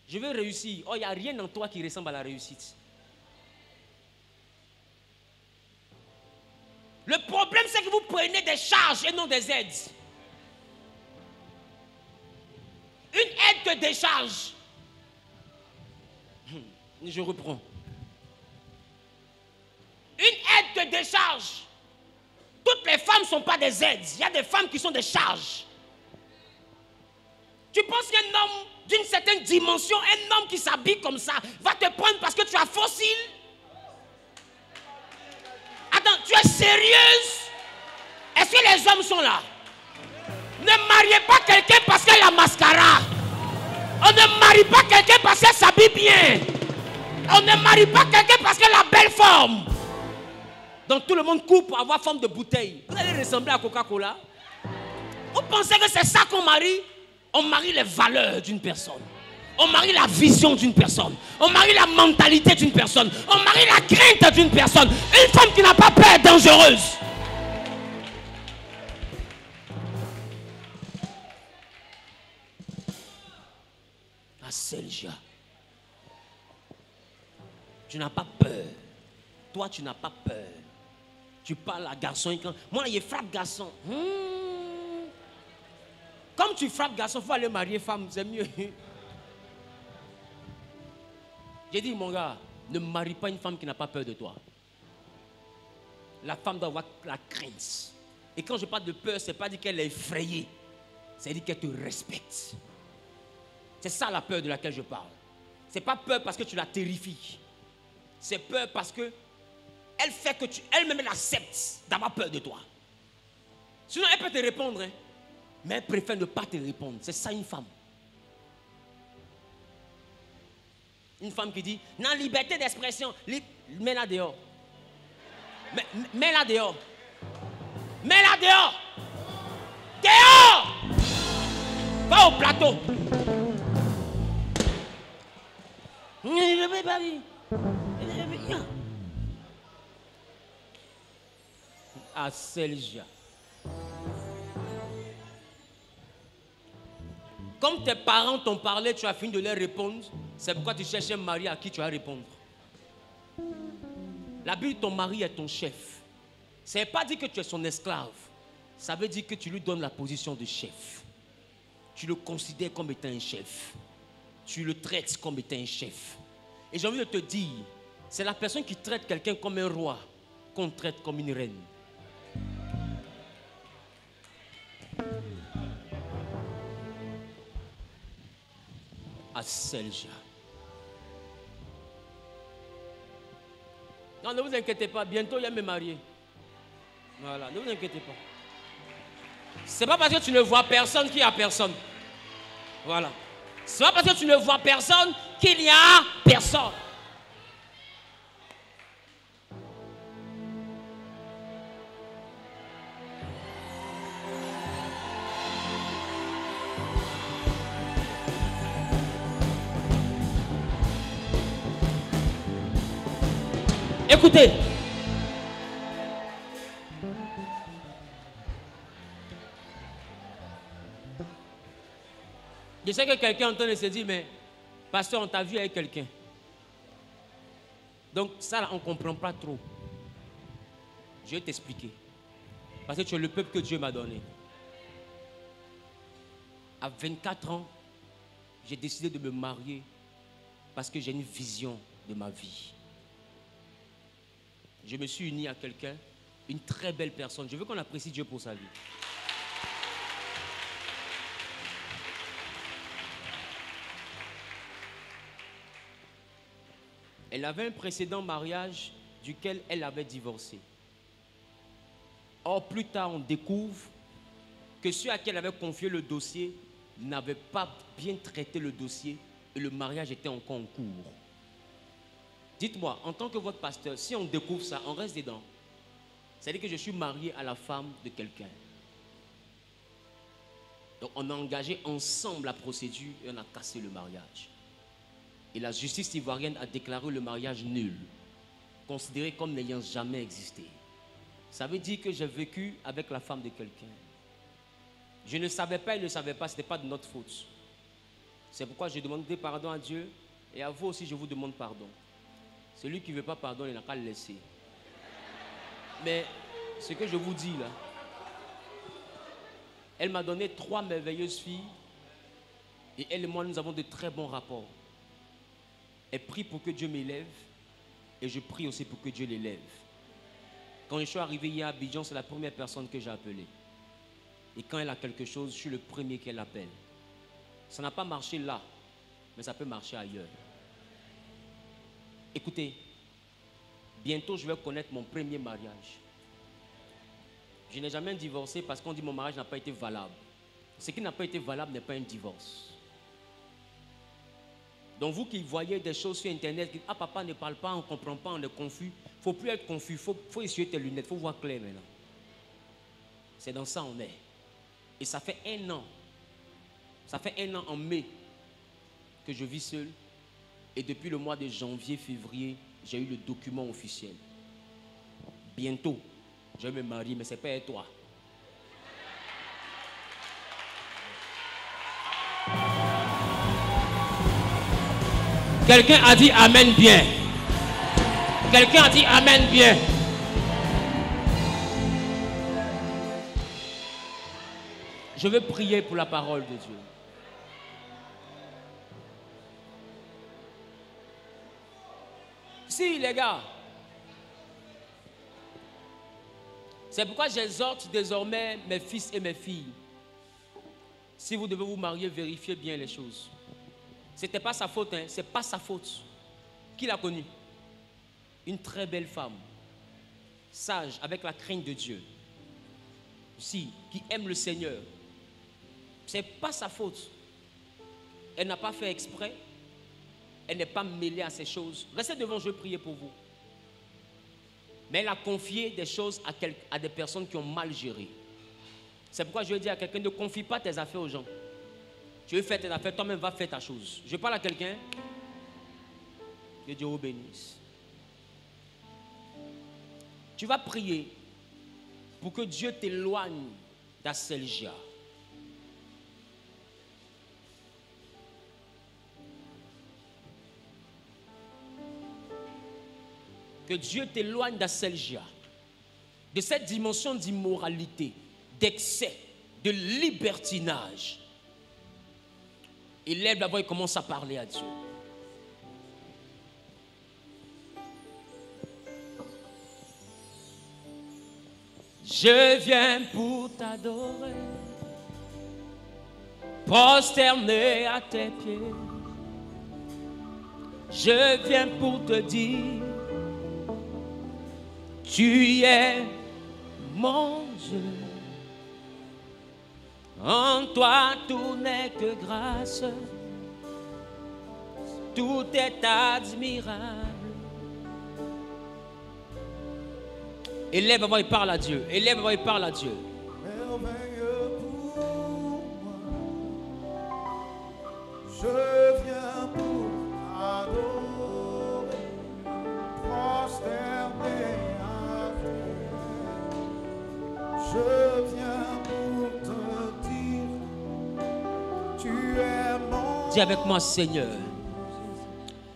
Je veux réussir. Oh, il n'y a rien en toi qui ressemble à la réussite. Le problème, c'est que vous prenez des charges et non des aides. Une aide te décharge. Je reprends. Une aide te décharge. Toutes les femmes ne sont pas des aides. Il y a des femmes qui sont des charges. Tu penses qu'un homme d'une certaine dimension, un homme qui s'habille comme ça, va te prendre parce que tu as fossile? Attends, tu es sérieuse? Est-ce que les hommes sont là? Ne mariez pas quelqu'un parce qu'elle a mascara. On ne marie pas quelqu'un parce qu'elle s'habille bien. On ne marie pas quelqu'un parce qu'elle a belle forme. Donc tout le monde court pour avoir forme de bouteille. Vous allez ressembler à Coca-Cola. Vous pensez que c'est ça qu'on marie? On marie les valeurs d'une personne. On marie la vision d'une personne. On marie la mentalité d'une personne. On marie la crainte d'une personne. Une femme qui n'a pas peur est dangereuse. Aselja. Tu n'as pas peur. Toi, tu n'as pas peur. Tu parles à garçon. Moi, il frappe garçon. Comme tu frappes garçon, il faut aller marier femme, c'est mieux. J'ai dit, mon gars, ne marie pas une femme qui n'a pas peur de toi. La femme doit avoir la crainte. Et quand je parle de peur, ce n'est pas dire qu'elle est effrayée. C'est dire qu'elle te respecte. C'est ça la peur de laquelle je parle. Ce n'est pas peur parce que tu la terrifies. C'est peur parce que elle fait que elle-même elle accepte d'avoir peur de toi. Sinon, elle peut te répondre. Hein. Mais elle préfère ne pas te répondre. C'est ça une femme. Une femme qui dit, non, liberté d'expression, mets-la dehors. Mets-la dehors. Mets-la dehors. Dehors. Va au plateau. Aselja. Comme tes parents t'ont parlé, tu as fini de leur répondre. C'est pourquoi tu cherches un mari à qui tu vas répondre. La Bible, ton mari est ton chef. Ça ne veut pas dire que tu es son esclave. Ça veut dire que tu lui donnes la position de chef. Tu le considères comme étant un chef. Tu le traites comme étant un chef. Et j'ai envie de te dire, c'est la personne qui traite quelqu'un comme un roi qu'on traite comme une reine. Aselja. Non, ne vous inquiétez pas, bientôt il va me marier. Voilà, ne vous inquiétez pas. C'est pas parce que tu ne vois personne qu'il y a personne. Voilà. C'est pas parce que tu ne vois personne qu'il y a personne. Écoutez. Je sais que quelqu'un est en train de se dire, mais pasteur, on t'a vu avec quelqu'un. Donc ça, là, on ne comprend pas trop. Je vais t'expliquer. Parce que tu es le peuple que Dieu m'a donné. À 24 ans, j'ai décidé de me marier parce que j'ai une vision de ma vie. Je me suis uni à quelqu'un, une très belle personne. Je veux qu'on apprécie Dieu pour sa vie. Elle avait un précédent mariage duquel elle avait divorcé. Or, plus tard, on découvre que ceux à qui elle avait confié le dossier n'avaient pas bien traité le dossier et le mariage était encore en cours. Dites-moi, en tant que votre pasteur, si on découvre ça, on reste dedans. C'est-à-dire que je suis marié à la femme de quelqu'un. Donc, on a engagé ensemble la procédure et on a cassé le mariage. Et la justice ivoirienne a déclaré le mariage nul, considéré comme n'ayant jamais existé. Ça veut dire que j'ai vécu avec la femme de quelqu'un. Je ne savais pas, il ne savait pas, ce n'était pas de notre faute. C'est pourquoi je demande pardon à Dieu et à vous aussi je vous demande pardon. Celui qui ne veut pas pardon, il n'a qu'à le laisser. Mais ce que je vous dis là, elle m'a donné 3 merveilleuses filles et elle et moi nous avons de très bons rapports. Elle prie pour que Dieu m'élève et je prie aussi pour que Dieu l'élève. Quand je suis arrivé hier à Abidjan, c'est la première personne que j'ai appelée. Et quand elle a quelque chose, je suis le premier qu'elle appelle. Ça n'a pas marché là, mais ça peut marcher ailleurs. Écoutez, bientôt je vais connaître mon premier mariage. Je n'ai jamais divorcé parce qu'on dit mon mariage n'a pas été valable. Ce qui n'a pas été valable n'est pas un divorce. Donc vous qui voyez des choses sur internet, qui disent, ah papa ne parle pas, on ne comprend pas, on est confus. Il ne faut plus être confus, il faut essuyer tes lunettes, il faut voir clair maintenant. C'est dans ça on est. Et ça fait 1 an. Ça fait 1 an en mai que je vis seul. Et depuis le mois de janvier, février, j'ai eu le document officiel. Bientôt, je vais me marier, mais ce n'est pas toi. Quelqu'un a dit Amen bien. Quelqu'un a dit Amen bien. Je veux prier pour la parole de Dieu. Si, les gars. C'est pourquoi j'exhorte désormais mes fils et mes filles. Si vous devez vous marier, vérifiez bien les choses. Ce n'était pas sa faute, hein? Ce n'est pas sa faute. Qui l'a connue? Une très belle femme, sage, avec la crainte de Dieu. Si, qui aime le Seigneur. Ce n'est pas sa faute. Elle n'a pas fait exprès. Elle n'est pas mêlée à ces choses. Restez devant, je vais prier pour vous. Mais elle a confié des choses à des personnes qui ont mal géré. C'est pourquoi je vais dire à quelqu'un, ne confie pas tes affaires aux gens. Tu veux faire tes affaires, toi-même va faire ta chose. Je parle à quelqu'un. Que Dieu vous bénisse. Tu vas prier pour que Dieu t'éloigne d'Aselgia. Que Dieu t'éloigne d'Aselgia, de cette dimension d'immoralité, d'excès, de libertinage. Il lève la voix et commence à parler à Dieu. Je viens pour t'adorer, prosterné à tes pieds. Je viens pour te dire, tu es mon Dieu. En toi tout n'est que grâce, tout est admirable. Élève la voix et parle à Dieu. Élève la voix et parle à Dieu. Merveilleux pour moi, je viens pour adorer, prosterné à tes pieds. Je viens pour te dire, tu es mon. Dis avec moi, Seigneur,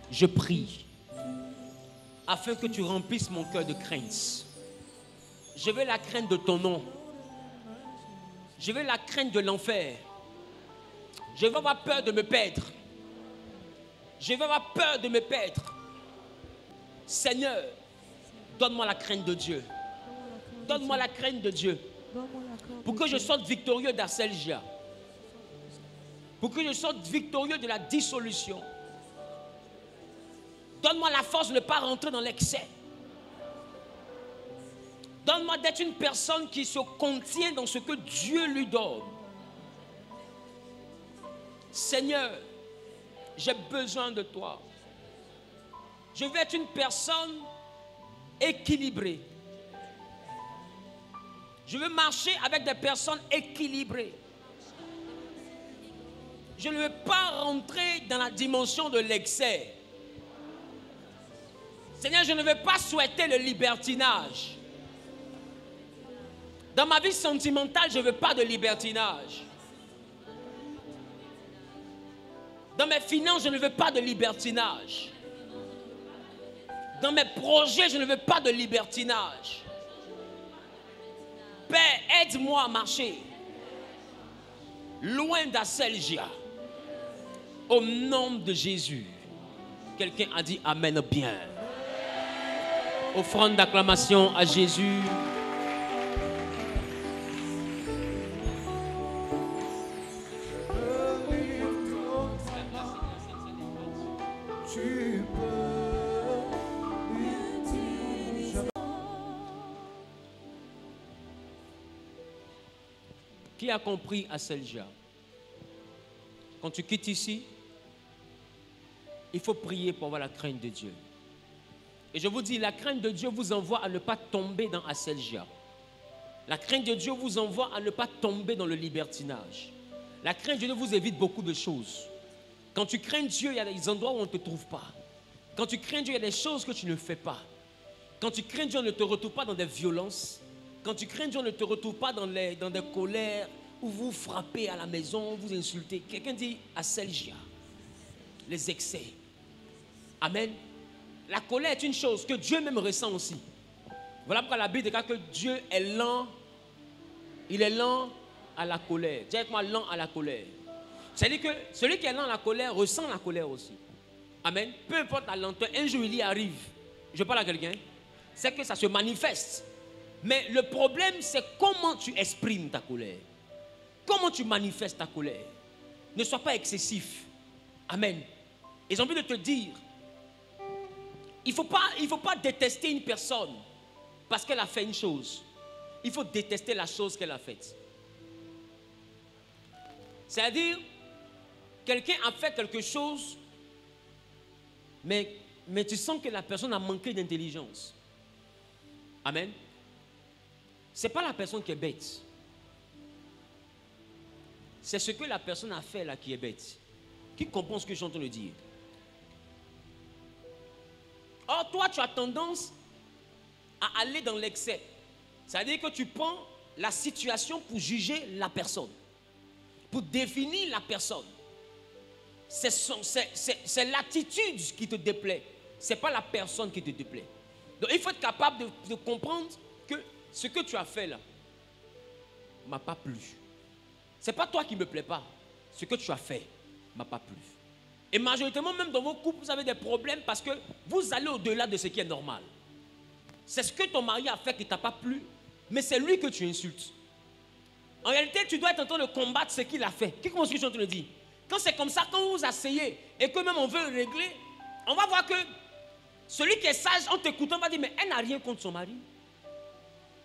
je prie afin que tu remplisses mon cœur de crainte. Je veux la crainte de ton nom. Je veux la crainte de l'enfer. Je veux avoir peur de me perdre. Je veux avoir peur de me perdre. Seigneur, donne-moi la crainte de Dieu. Donne-moi la crainte de Dieu. Pour que je sorte victorieux d'Aselgia. Pour que je sorte victorieux de la dissolution. Donne-moi la force de ne pas rentrer dans l'excès. Donne-moi d'être une personne qui se contient dans ce que Dieu lui donne. Seigneur, j'ai besoin de toi. Je veux être une personne équilibrée. Je veux marcher avec des personnes équilibrées. Je ne veux pas rentrer dans la dimension de l'excès. Seigneur, je ne veux pas souhaiter le libertinage. Dans ma vie sentimentale, je ne veux pas de libertinage. Dans mes finances, je ne veux pas de libertinage. Dans mes projets, je ne veux pas de libertinage. Père, aide-moi à marcher loin d'Aselgia. Au nom de Jésus. Quelqu'un a dit Amen bien. Offrande d'acclamation à Jésus. Qui a compris à Selja? Quand tu quittes ici, il faut prier pour avoir la crainte de Dieu. Et je vous dis, la crainte de Dieu vous envoie à ne pas tomber dans Aselja. La crainte de Dieu vous envoie à ne pas tomber dans le libertinage. La crainte de Dieu vous évite beaucoup de choses. Quand tu crains Dieu, il y a des endroits où on ne te trouve pas. Quand tu crains Dieu, il y a des choses que tu ne fais pas. Quand tu crains Dieu, on ne te retrouve pas dans des violences. Quand tu crains Dieu, on ne te retrouve pas dans des colères où vous frappez à la maison, vous insultez. Quelqu'un dit Aselja, les excès. Amen. La colère est une chose que Dieu même ressent aussi. Voilà pourquoi la Bible déclare que Dieu est lent. Il est lent à la colère. Dis avec moi, lent à la colère. C'est-à-dire que celui qui est lent à la colère ressent la colère aussi. Amen. Peu importe la lenteur, un jour il y arrive. Je parle à quelqu'un. C'est que ça se manifeste. Mais le problème, c'est comment tu exprimes ta colère. Comment tu manifestes ta colère. Ne sois pas excessif. Amen. Et j'ai envie de te dire, il ne faut pas détester une personne parce qu'elle a fait une chose. Il faut détester la chose qu'elle a faite. C'est-à-dire, quelqu'un a fait quelque chose, mais tu sens que la personne a manqué d'intelligence. Amen. Ce n'est pas la personne qui est bête. C'est ce que la personne a fait là qui est bête. Qui comprend ce que je suis en train de dire? Or, toi, tu as tendance à aller dans l'excès. C'est-à-dire que tu prends la situation pour juger la personne, pour définir la personne. C'est l'attitude qui te déplaît. Ce n'est pas la personne qui te déplaît. Donc, il faut être capable de comprendre que ce que tu as fait là ne m'a pas plu. Ce n'est pas toi qui ne me plaît pas. Ce que tu as fait ne m'a pas plu. Et majoritairement, même dans vos couples, vous avez des problèmes parce que vous allez au-delà de ce qui est normal. C'est ce que ton mari a fait qui ne t'a pas plu, mais c'est lui que tu insultes. En réalité, tu dois être en train de combattre ce qu'il a fait. Qui comprend ce que je suis en train de dire? Quand c'est comme ça, quand vous vous asseyez et que même on veut le régler, on va voir que celui qui est sage, en t'écoutant, va dire, mais elle n'a rien contre son mari.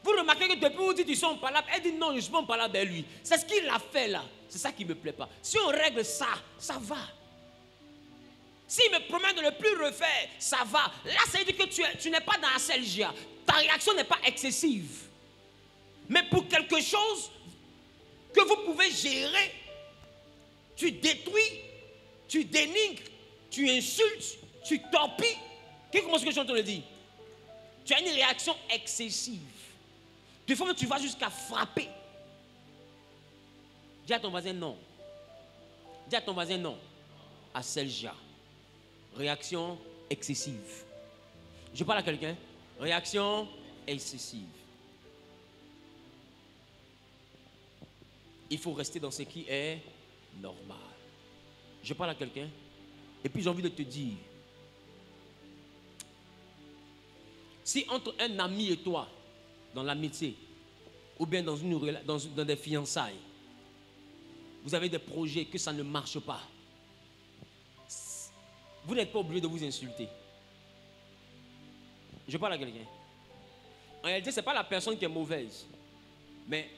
Vous remarquez que depuis vous dites qu'ils sont en palabre, elle dit non, je ne suis pas en palabre avec lui. C'est ce qu'il a fait là. C'est ça qui ne me plaît pas. Si on règle ça, ça va. S'il me promet de ne plus refaire, ça va. Là, ça veut dire que tu n'es pas dans la selgia. Ta réaction n'est pas excessive. Mais pour quelque chose que vous pouvez gérer, tu détruis, tu dénigres, tu insultes, tu torpilles. Qui comprend ce que je suis en train de dire? Tu as une réaction excessive. Des fois, tu vas jusqu'à frapper. Dis à ton voisin non. Dis à ton voisin non. À Selja. Réaction excessive. Je parle à quelqu'un. Réaction excessive. Il faut rester dans ce qui est normal. Je parle à quelqu'un. Et puis j'ai envie de te dire. Si entre un ami et toi, dans l'amitié, ou bien dans des fiançailles, vous avez des projets que ça ne marche pas, vous n'êtes pas obligé de vous insulter. Je parle à quelqu'un. En réalité, ce n'est pas la personne qui est mauvaise, mais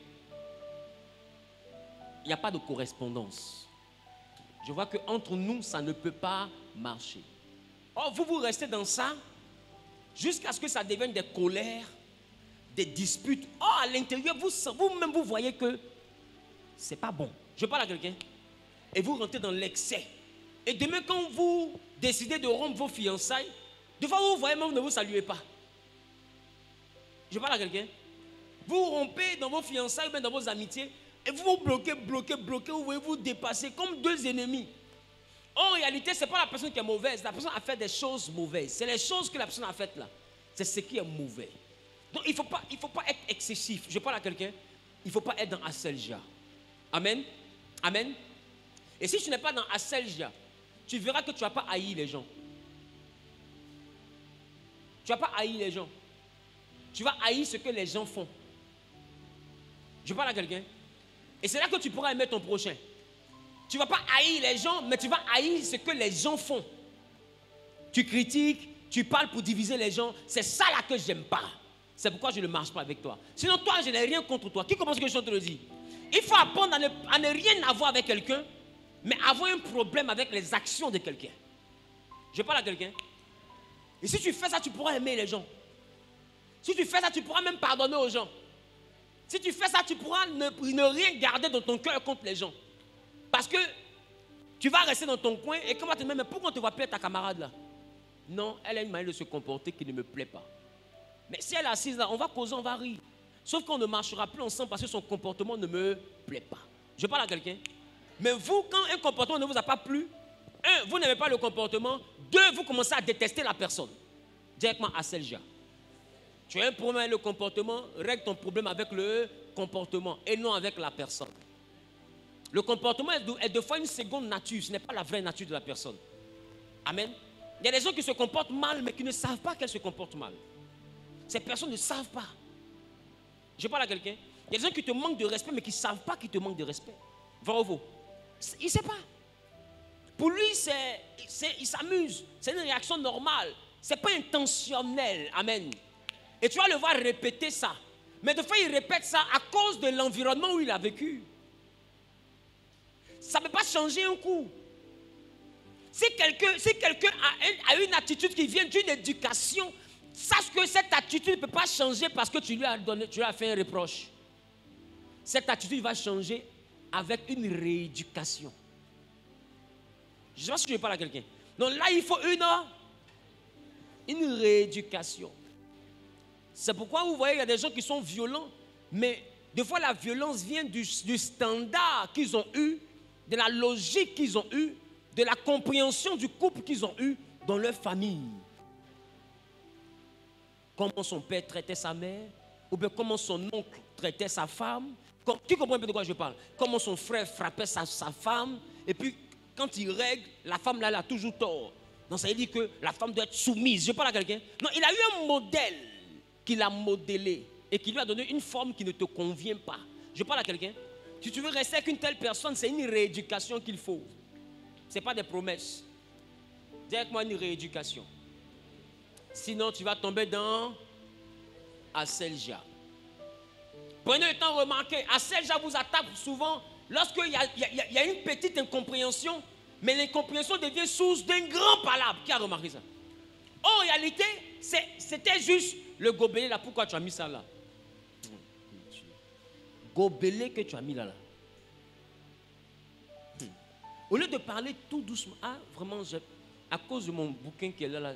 il n'y a pas de correspondance. Je vois qu'entre nous, ça ne peut pas marcher. Or, vous restez dans ça jusqu'à ce que ça devienne des colères, des disputes. Or, à l'intérieur, vous-même, vous voyez que ce n'est pas bon. Je parle à quelqu'un. Et vous rentrez dans l'excès. Et demain, quand vous décidez de rompre vos fiançailles, des fois, vous voyez même, vous ne vous saluez pas. Je parle à quelqu'un. Vous rompez dans vos fiançailles, même dans vos amitiés, et vous vous bloquez, vous voyez vous dépasser comme deux ennemis. En réalité, ce n'est pas la personne qui est mauvaise. La personne a fait des choses mauvaises. C'est les choses que la personne a faites là. C'est ce qui est mauvais. Donc, il ne faut pas être excessif. Je parle à quelqu'un. Il ne faut pas être dans Aselja. Amen. Amen. Et si tu n'es pas dans Aselja, tu verras que tu ne vas pas haïr les gens. Tu ne vas pas haïr les gens. Tu vas haïr ce que les gens font. Je parle à quelqu'un. Et c'est là que tu pourras aimer ton prochain. Tu ne vas pas haïr les gens, mais tu vas haïr ce que les gens font. tu critiques, tu parles pour diviser les gens. C'est ça là que j'aime pas. C'est pourquoi je ne marche pas avec toi. Sinon, toi, je n'ai rien contre toi. Qui comprend ce que je te le dis? Il faut apprendre à ne rien avoir avec quelqu'un, mais avoir un problème avec les actions de quelqu'un. Je parle à quelqu'un. Et si tu fais ça, tu pourras aimer les gens. Si tu fais ça, tu pourras même pardonner aux gens. Si tu fais ça, tu pourras ne rien garder dans ton cœur contre les gens. Parce que tu vas rester dans ton coin et comment te dire, mais pourquoi on ne te voit plus ta camarade là? Non, elle a une manière de se comporter qui ne me plaît pas. Mais si elle est assise là, on va causer, on va rire. Sauf qu'on ne marchera plus ensemble parce que son comportement ne me plaît pas. Je parle à quelqu'un. Mais vous, quand un comportement ne vous a pas plu, un, vous n'aimez pas le comportement. Deux, vous commencez à détester la personne. Directement à Selja. Tu as un problème avec le comportement, règle ton problème avec le comportement et non avec la personne. Le comportement est deux fois une seconde nature, ce n'est pas la vraie nature de la personne. Amen. Il y a des gens qui se comportent mal mais qui ne savent pas qu'elles se comportent mal. Ces personnes ne savent pas. Je parle à quelqu'un. Il y a des gens qui te manquent de respect mais qui ne savent pas qu'ils te manquent de respect. Vrai ou faux? Il ne sait pas. Pour lui, il s'amuse. C'est une réaction normale. Ce n'est pas intentionnel. Amen. Et tu vas le voir répéter ça. Mais de fait, il répète ça à cause de l'environnement où il a vécu. Ça ne peut pas changer un coup. Si quelqu'un a une attitude qui vient d'une éducation, sache que cette attitude ne peut pas changer parce que tu lui as fait un reproche. Cette attitude va changer avec une rééducation. Je ne sais pas si je parle à quelqu'un. Donc là, il faut une rééducation. C'est pourquoi vous voyez, il y a des gens qui sont violents, mais des fois la violence vient du standard qu'ils ont eu, de la logique qu'ils ont eu, de la compréhension du couple qu'ils ont eu dans leur famille. Comment son père traitait sa mère, ou bien comment son oncle traitait sa femme. Tu comprends un peu de quoi je parle? Comment son frère frappait sa femme, et puis quand il règle, la femme là, elle a toujours tort. Donc ça veut dire que la femme doit être soumise. Je parle à quelqu'un. Non, il a eu un modèle qu'il a modélé et qui lui a donné une forme qui ne te convient pas. Je parle à quelqu'un. Si tu veux rester avec une telle personne, c'est une rééducation qu'il faut. Ce n'est pas des promesses. Directement une rééducation. Sinon, tu vas tomber dans Aselja. Prenez le temps de remarquer. Aselja vous attaque souvent lorsqu'il y a une petite incompréhension, mais l'incompréhension devient source d'un grand palabre. Qui a remarqué ça? En réalité, c'était juste le gobelet là. Pourquoi tu as mis ça là? Gobelet que tu as mis là. Au lieu de parler tout doucement, vraiment, à cause de mon bouquin qui est là,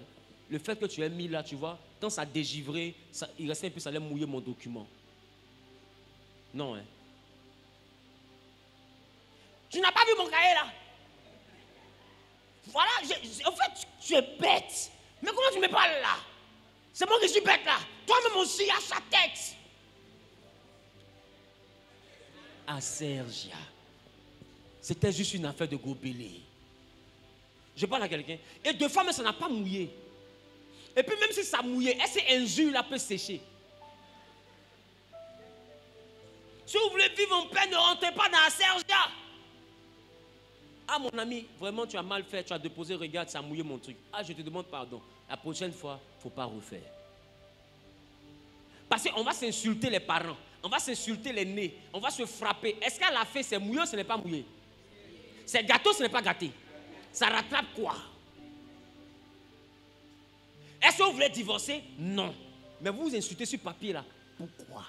le fait que tu as mis là, tu vois, quand ça a dégivré, il restait un peu, ça allait mouiller mon document. Non, hein. Tu n'as pas vu mon cahier là? Voilà, en fait, tu es bête. Mais comment tu me parles là? C'est moi qui suis bête là. Toi-même aussi, à sa tête. Asergia. C'était juste une affaire de gobelet. Je parle à quelqu'un. Et deux fois, mais ça n'a pas mouillé. Et puis même si ça mouillait, est-ce que injure là peut sécher? Si vous voulez vivre en paix, ne rentrez pas dans Asergia. Ah mon ami, vraiment tu as mal fait, tu as déposé, regarde, ça a mouillé mon truc. Ah, je te demande pardon. La prochaine fois, il ne faut pas refaire. Parce qu'on va s'insulter les parents, on va s'insulter les nez, on va se frapper. Est-ce qu'à la fin, c'est mouillé ou ce n'est pas mouillé? C'est gâteau, ce n'est pas gâté. Ça rattrape quoi? Est-ce que vous voulez divorcer? Non. Mais vous vous insultez sur papier là. Pourquoi?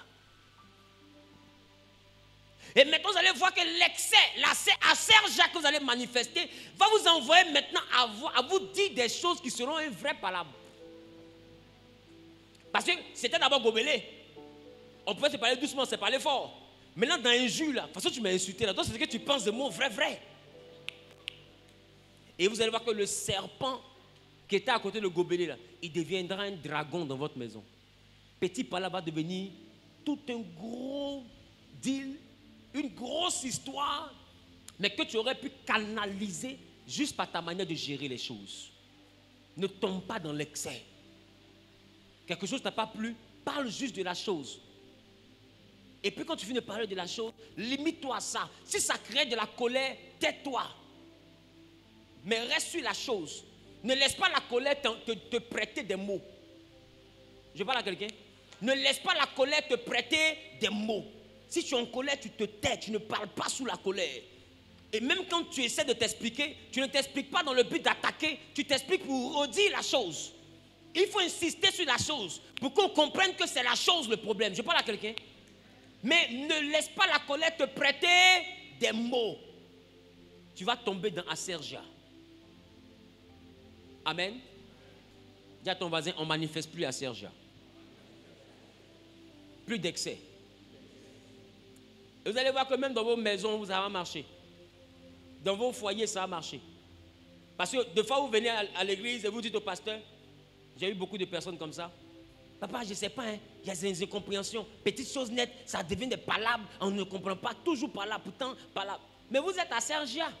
Et maintenant, vous allez voir que l'excès, la Asergia que vous allez manifester, va vous envoyer maintenant à vous dire des choses qui seront un vrai palabre. Parce que c'était d'abord gobelet. On pouvait se parler doucement, se parler fort. Maintenant, dans injure, là, de toute façon, tu m'as insulté là. Donc, c'est ce que tu penses de mots vrai. Et vous allez voir que le serpent qui était à côté de gobelet, là, il deviendra un dragon dans votre maison. Petit palabre va devenir tout un gros deal. Une grosse histoire, mais que tu aurais pu canaliser juste par ta manière de gérer les choses. Ne tombe pas dans l'excès. Quelque chose n'a pas plu, parle juste de la chose. Et puis quand tu finis de parler de la chose, limite-toi à ça. Si ça crée de la colère, tais-toi. Mais reste sur la chose. Ne laisse pas la colère te prêter des mots. Je parle à quelqu'un. Ne laisse pas la colère te prêter des mots. Si tu es en colère, tu te tais, tu ne parles pas sous la colère. Et même quand tu essaies de t'expliquer, tu ne t'expliques pas dans le but d'attaquer, tu t'expliques pour redire la chose. Il faut insister sur la chose pour qu'on comprenne que c'est la chose le problème. Je parle à quelqu'un. Mais ne laisse pas la colère te prêter des mots. Tu vas tomber dans Asergia. Amen. Dis à ton voisin, on ne manifeste plus Asergia. Plus d'excès. Et vous allez voir que même dans vos maisons, ça va marcher. Dans vos foyers, ça va marcher. Parce que des fois, vous venez à l'église et vous dites au pasteur, j'ai eu beaucoup de personnes comme ça. Papa, je ne sais pas, hein, il y a des incompréhensions. Petites choses nettes, ça devient des palabres. On ne comprend pas, toujours palabres, pourtant palabres. Mais vous êtes à Sergia.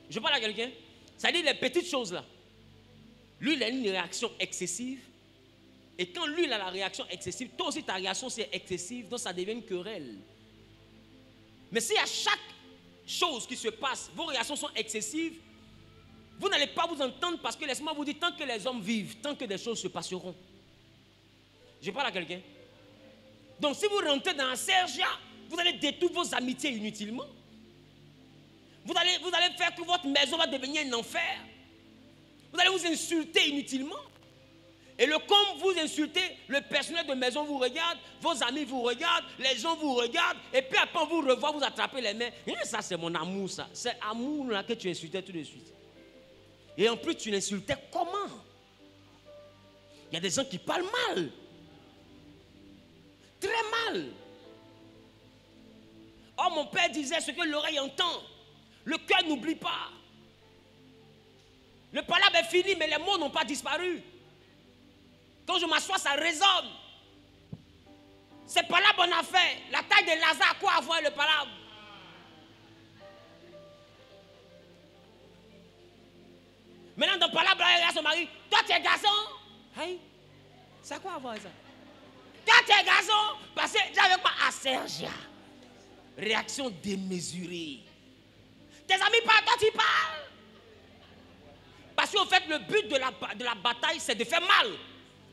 Je parle à quelqu'un. Ça dit les petites choses là. Lui, il a une réaction excessive. Et quand lui, il a la réaction excessive, toi aussi, ta réaction, c'est excessive. Donc, ça devient une querelle. Mais si à chaque chose qui se passe, vos réactions sont excessives, vous n'allez pas vous entendre parce que, laissez-moi vous dire, tant que les hommes vivent, tant que des choses se passeront. Je parle à quelqu'un. Donc, si vous rentrez dans un Sergia, vous allez détruire vos amitiés inutilement. Vous allez faire que votre maison va devenir un enfer. Vous allez vous insulter inutilement. Et comme vous insultez, le personnel de maison vous regarde, vos amis vous regardent, les gens vous regardent, et puis après on vous revoit, vous attrapez les mains. Et ça, c'est mon amour, ça. C'est amour là que tu insultais tout de suite. Et en plus, tu l'insultais comment? Il y a des gens qui parlent mal. Très mal. Oh, mon père disait ce que l'oreille entend. Le cœur n'oublie pas. Le palabre est fini, mais les mots n'ont pas disparu. Quand je m'assois, ça résonne. C'est palabre on a fait. La taille de Lazare, à quoi avoir le palabre? Maintenant, dans le palabre, il regarde son mari. Toi, tu es garçon? Hey, c'est à quoi avoir ça? Toi, tu es garçon? Parce que j'avais pas à Sergia. Réaction démesurée. Tes amis parlent, toi, tu parles. Parce qu'en fait, le but de la bataille, c'est de faire mal.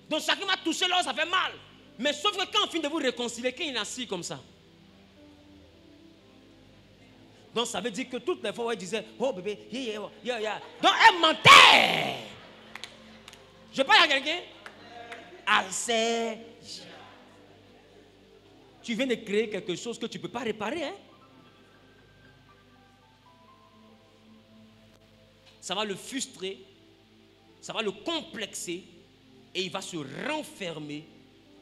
Donc, chacun m'a touché là, ça fait mal. Mais sauf que quand on finit de vous réconcilier, quand il est assis comme ça. Donc, ça veut dire que toutes les fois où elle disait, oh bébé, yeah. Donc, elle mentait. Je parle à quelqu'un. Tu viens de créer quelque chose que tu ne peux pas réparer. Hein? Ça va le frustrer, ça va le complexer, et il va se renfermer,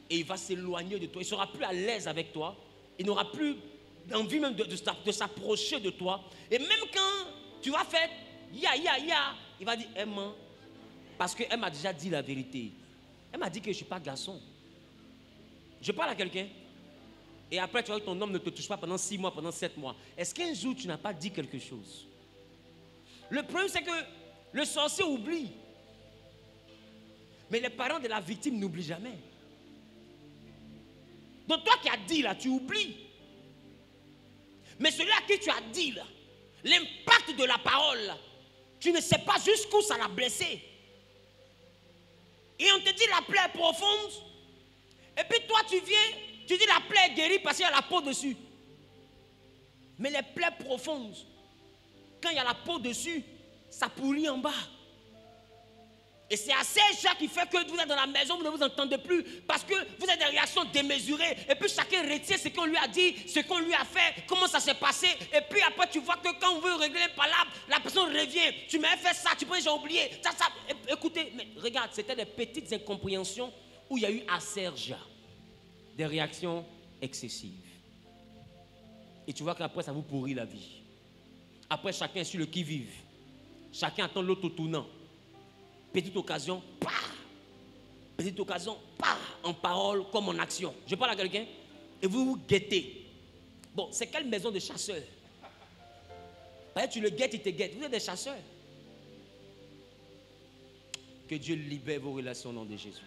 et il va s'éloigner de toi. Il ne sera plus à l'aise avec toi, il n'aura plus envie même de s'approcher de toi. Et même quand tu vas faire ya, il va dire, elle ment, parce qu'elle m'a déjà dit la vérité. Elle m'a dit que je ne suis pas garçon. Je parle à quelqu'un. Et après, tu vois que ton homme ne te touche pas pendant 6 mois, pendant 7 mois. Est-ce qu'un jour, tu n'as pas dit quelque chose? Le problème, c'est que le sorcier oublie. Mais les parents de la victime n'oublient jamais. Donc, toi qui as dit là, tu oublies. Mais celui à qui tu as dit là, l'impact de la parole là, tu ne sais pas jusqu'où ça l'a blessé. Et on te dit la plaie est profonde. Et puis toi, tu viens, tu dis la plaie est guérie parce qu'il y a la peau dessus. Mais les plaies profondes, quand il y a la peau dessus, ça pourrit en bas. Et c'est assez ça qui fait que vous êtes dans la maison, vous ne vous entendez plus. Parce que vous avez des réactions démesurées. Et puis chacun retient ce qu'on lui a dit, ce qu'on lui a fait, comment ça s'est passé. Et puis après tu vois que quand on veut régler les palabres, la personne revient. Tu m'as fait ça, tu peux j'ai oublié. Ça. Écoutez, mais regarde, c'était des petites incompréhensions où il y a eu Asergia. Des réactions excessives. Et tu vois qu'après ça vous pourrit la vie. Après chacun est sur le qui-vive. Chacun attend l'autre au tournant. Petite occasion, pas. Petite occasion, pas. En parole comme en action. Je parle à quelqu'un et vous vous guettez. Bon, c'est quelle maison de chasseurs? Parce que tu le guettes, il te guette. Vous êtes des chasseurs. Que Dieu libère vos relations au nom de Jésus.